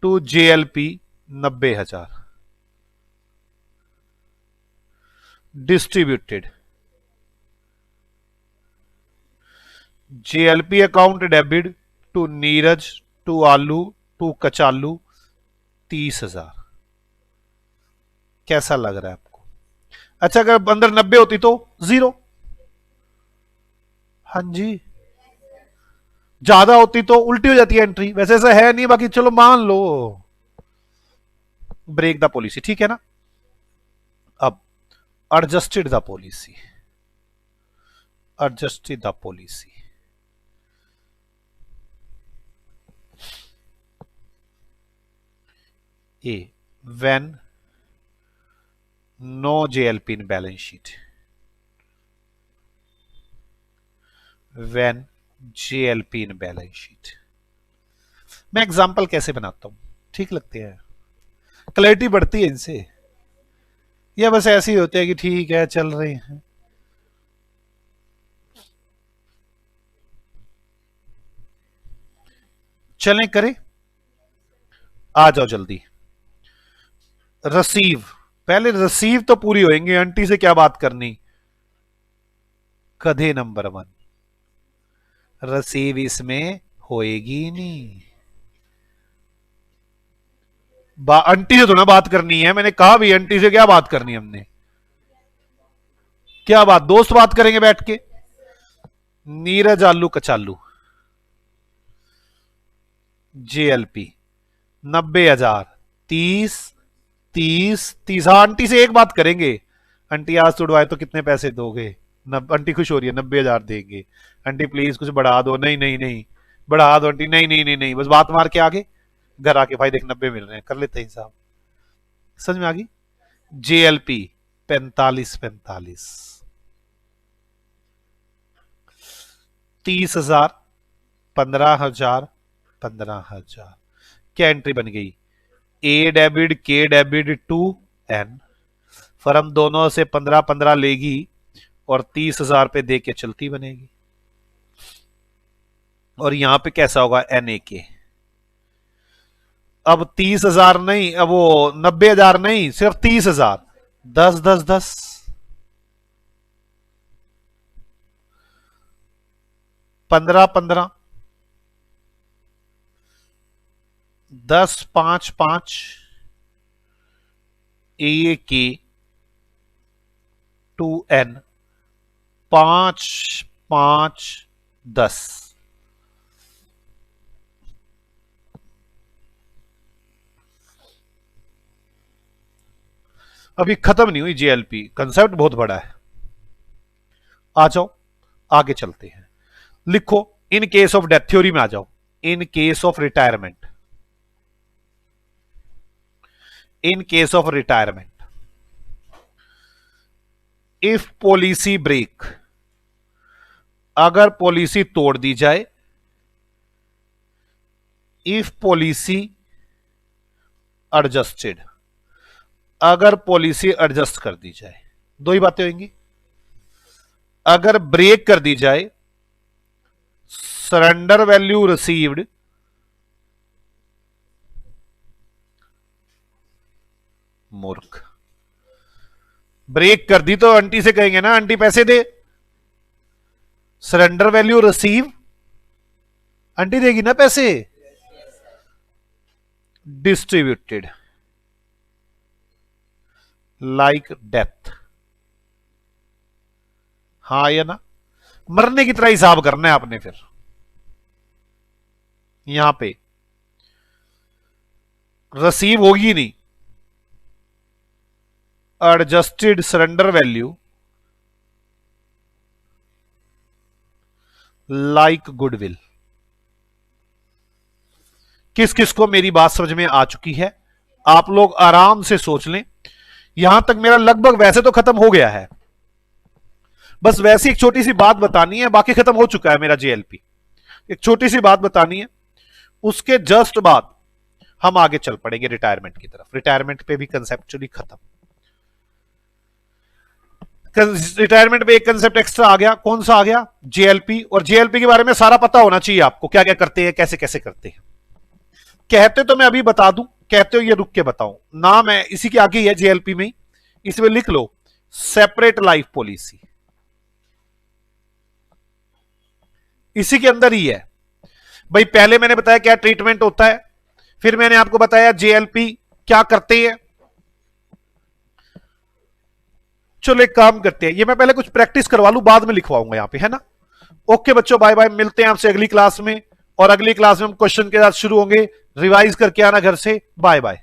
to JLP 90,000, distributed JLP account debit to Neeraj to आलू टू कचालू 30,000। कैसा लग रहा है आपको? अच्छा, अगर अंदर 90 होती तो 0। हाँ जी, ज्यादा होती तो उल्टी हो जाती है एंट्री, वैसे ऐसा है नहीं, बाकी चलो मान लो। ब्रेक द पॉलिसी, ठीक है ना? अब adjusted the policy, adjusted the policy. A, when no JLP in balance sheet, when JLP in balance sheet. मैं एग्जांपल कैसे बनाता हूं, ठीक लगते हैं, क्लैरिटी बढ़ती है इनसे, या बस ऐसे ही होते हैं कि ठीक है चल रहे हैं? चलें करें, आ जाओ जल्दी। रिसीव, पहले रिसीव तो पूरी होएंगे, आंटी से क्या बात करनी। कधे नंबर 1, रिसीव इसमें होएगी नहीं। आंटी से तो ना बात करनी है, मैंने कहा भी आंटी से क्या बात करनी है हमने, क्या बात, दोस्त बात करेंगे बैठ के। नीरज आलू कचालू, जेएलपी 90,000, 30 30 30। हाँ, आंटी से एक बात करेंगे, आंटी आज तुड़वाए तो कितने पैसे दोगे? आंटी खुश हो रही है, 90,000 देंगे। आंटी प्लीज कुछ बढ़ा दो, नहीं नहीं नहीं, बढ़ा दो आंटी, नहीं नहीं नहीं नहीं, बस बात मार के आगे, घर आके भाई देख 90 मिल रहे हैं, कर लेते हैं हिसाब। समझ में आ गई? जेएलपी 45 45, 30,000, 15,000, 15,000। क्या एंट्री बन गई? ए डेबिट के डेबिट टू एन, फर्म दोनों से 15 15 लेगी और 30,000 पे दे के चलती बनेगी। और यहां पे कैसा होगा? एन ए के। अब 30,000 नहीं, अब वो 90,000 नहीं, सिर्फ 30,000, 10 10 10। 15-15, 10-5-5, AK 2N, 5-5-10। अभी खत्म नहीं हुई जेएलपी, कंसेप्ट बहुत बड़ा है। आ जाओ आगे चलते हैं। लिखो in case of death, theory में आ जाओ। In case of retirement, in case of retirement, if policy break, अगर पॉलिसी तोड़ दी जाए, इफ पॉलिसी एडजस्टेड, अगर पॉलिसी एडजस्ट कर दी जाए, दो ही बातें होंगी। अगर ब्रेक कर दी जाए, सरेंडर वैल्यू रिसीव्ड मूर्ख, ब्रेक कर दी तो आंटी से कहेंगे ना आंटी पैसे दे, सरेंडर वैल्यू रिसीव, आंटी देगी ना पैसे। डिस्ट्रीब्यूटेड लाइक डेथ, हाँ या ना, मरने की तरह हिसाब करना है आपने। फिर यहां पे रिसीव होगी नहीं, adjusted surrender value like goodwill. किस किस को मेरी बात समझ में आ चुकी है? आप लोग आराम से सोच लें। यहां तक मेरा लगभग वैसे तो खत्म हो गया है, बस वैसी एक छोटी सी बात बतानी है, बाकी खत्म हो चुका है मेरा जेएलपी। एक छोटी सी बात बतानी है, उसके जस्ट बाद हम आगे चल पड़ेंगे रिटायरमेंट की तरफ। रिटायरमेंट पे भी कंसेप्चुअली खत्म। रिटायरमेंट पे एक कंसेप्ट एक्स्ट्रा आ गया, कौन सा आ गया? जेएलपी। और जेएलपी के बारे में सारा पता होना चाहिए आपको, क्या क्या करते हैं, कैसे कैसे करते हैं। कहते तो मैं अभी बता दूं, कहते हो ये रुक के बताऊं ना, मैं इसी के आगे ही है जेएलपी में, इसमें लिख लो सेपरेट लाइफ पॉलिसी, इसी के अंदर ही है भाई। पहले मैंने बताया क्या ट्रीटमेंट होता है, फिर मैंने आपको बताया जेएलपी क्या करते हैं। चलो एक काम करते हैं, ये मैं पहले कुछ प्रैक्टिस करवा लूं, बाद में लिखवाऊंगा यहां पे, है ना। ओके बच्चों, बाय बाय, मिलते हैं आपसे अगली क्लास में। और अगली क्लास में हम क्वेश्चन के साथ शुरू होंगे। रिवाइज करके आना घर से। Bye bye.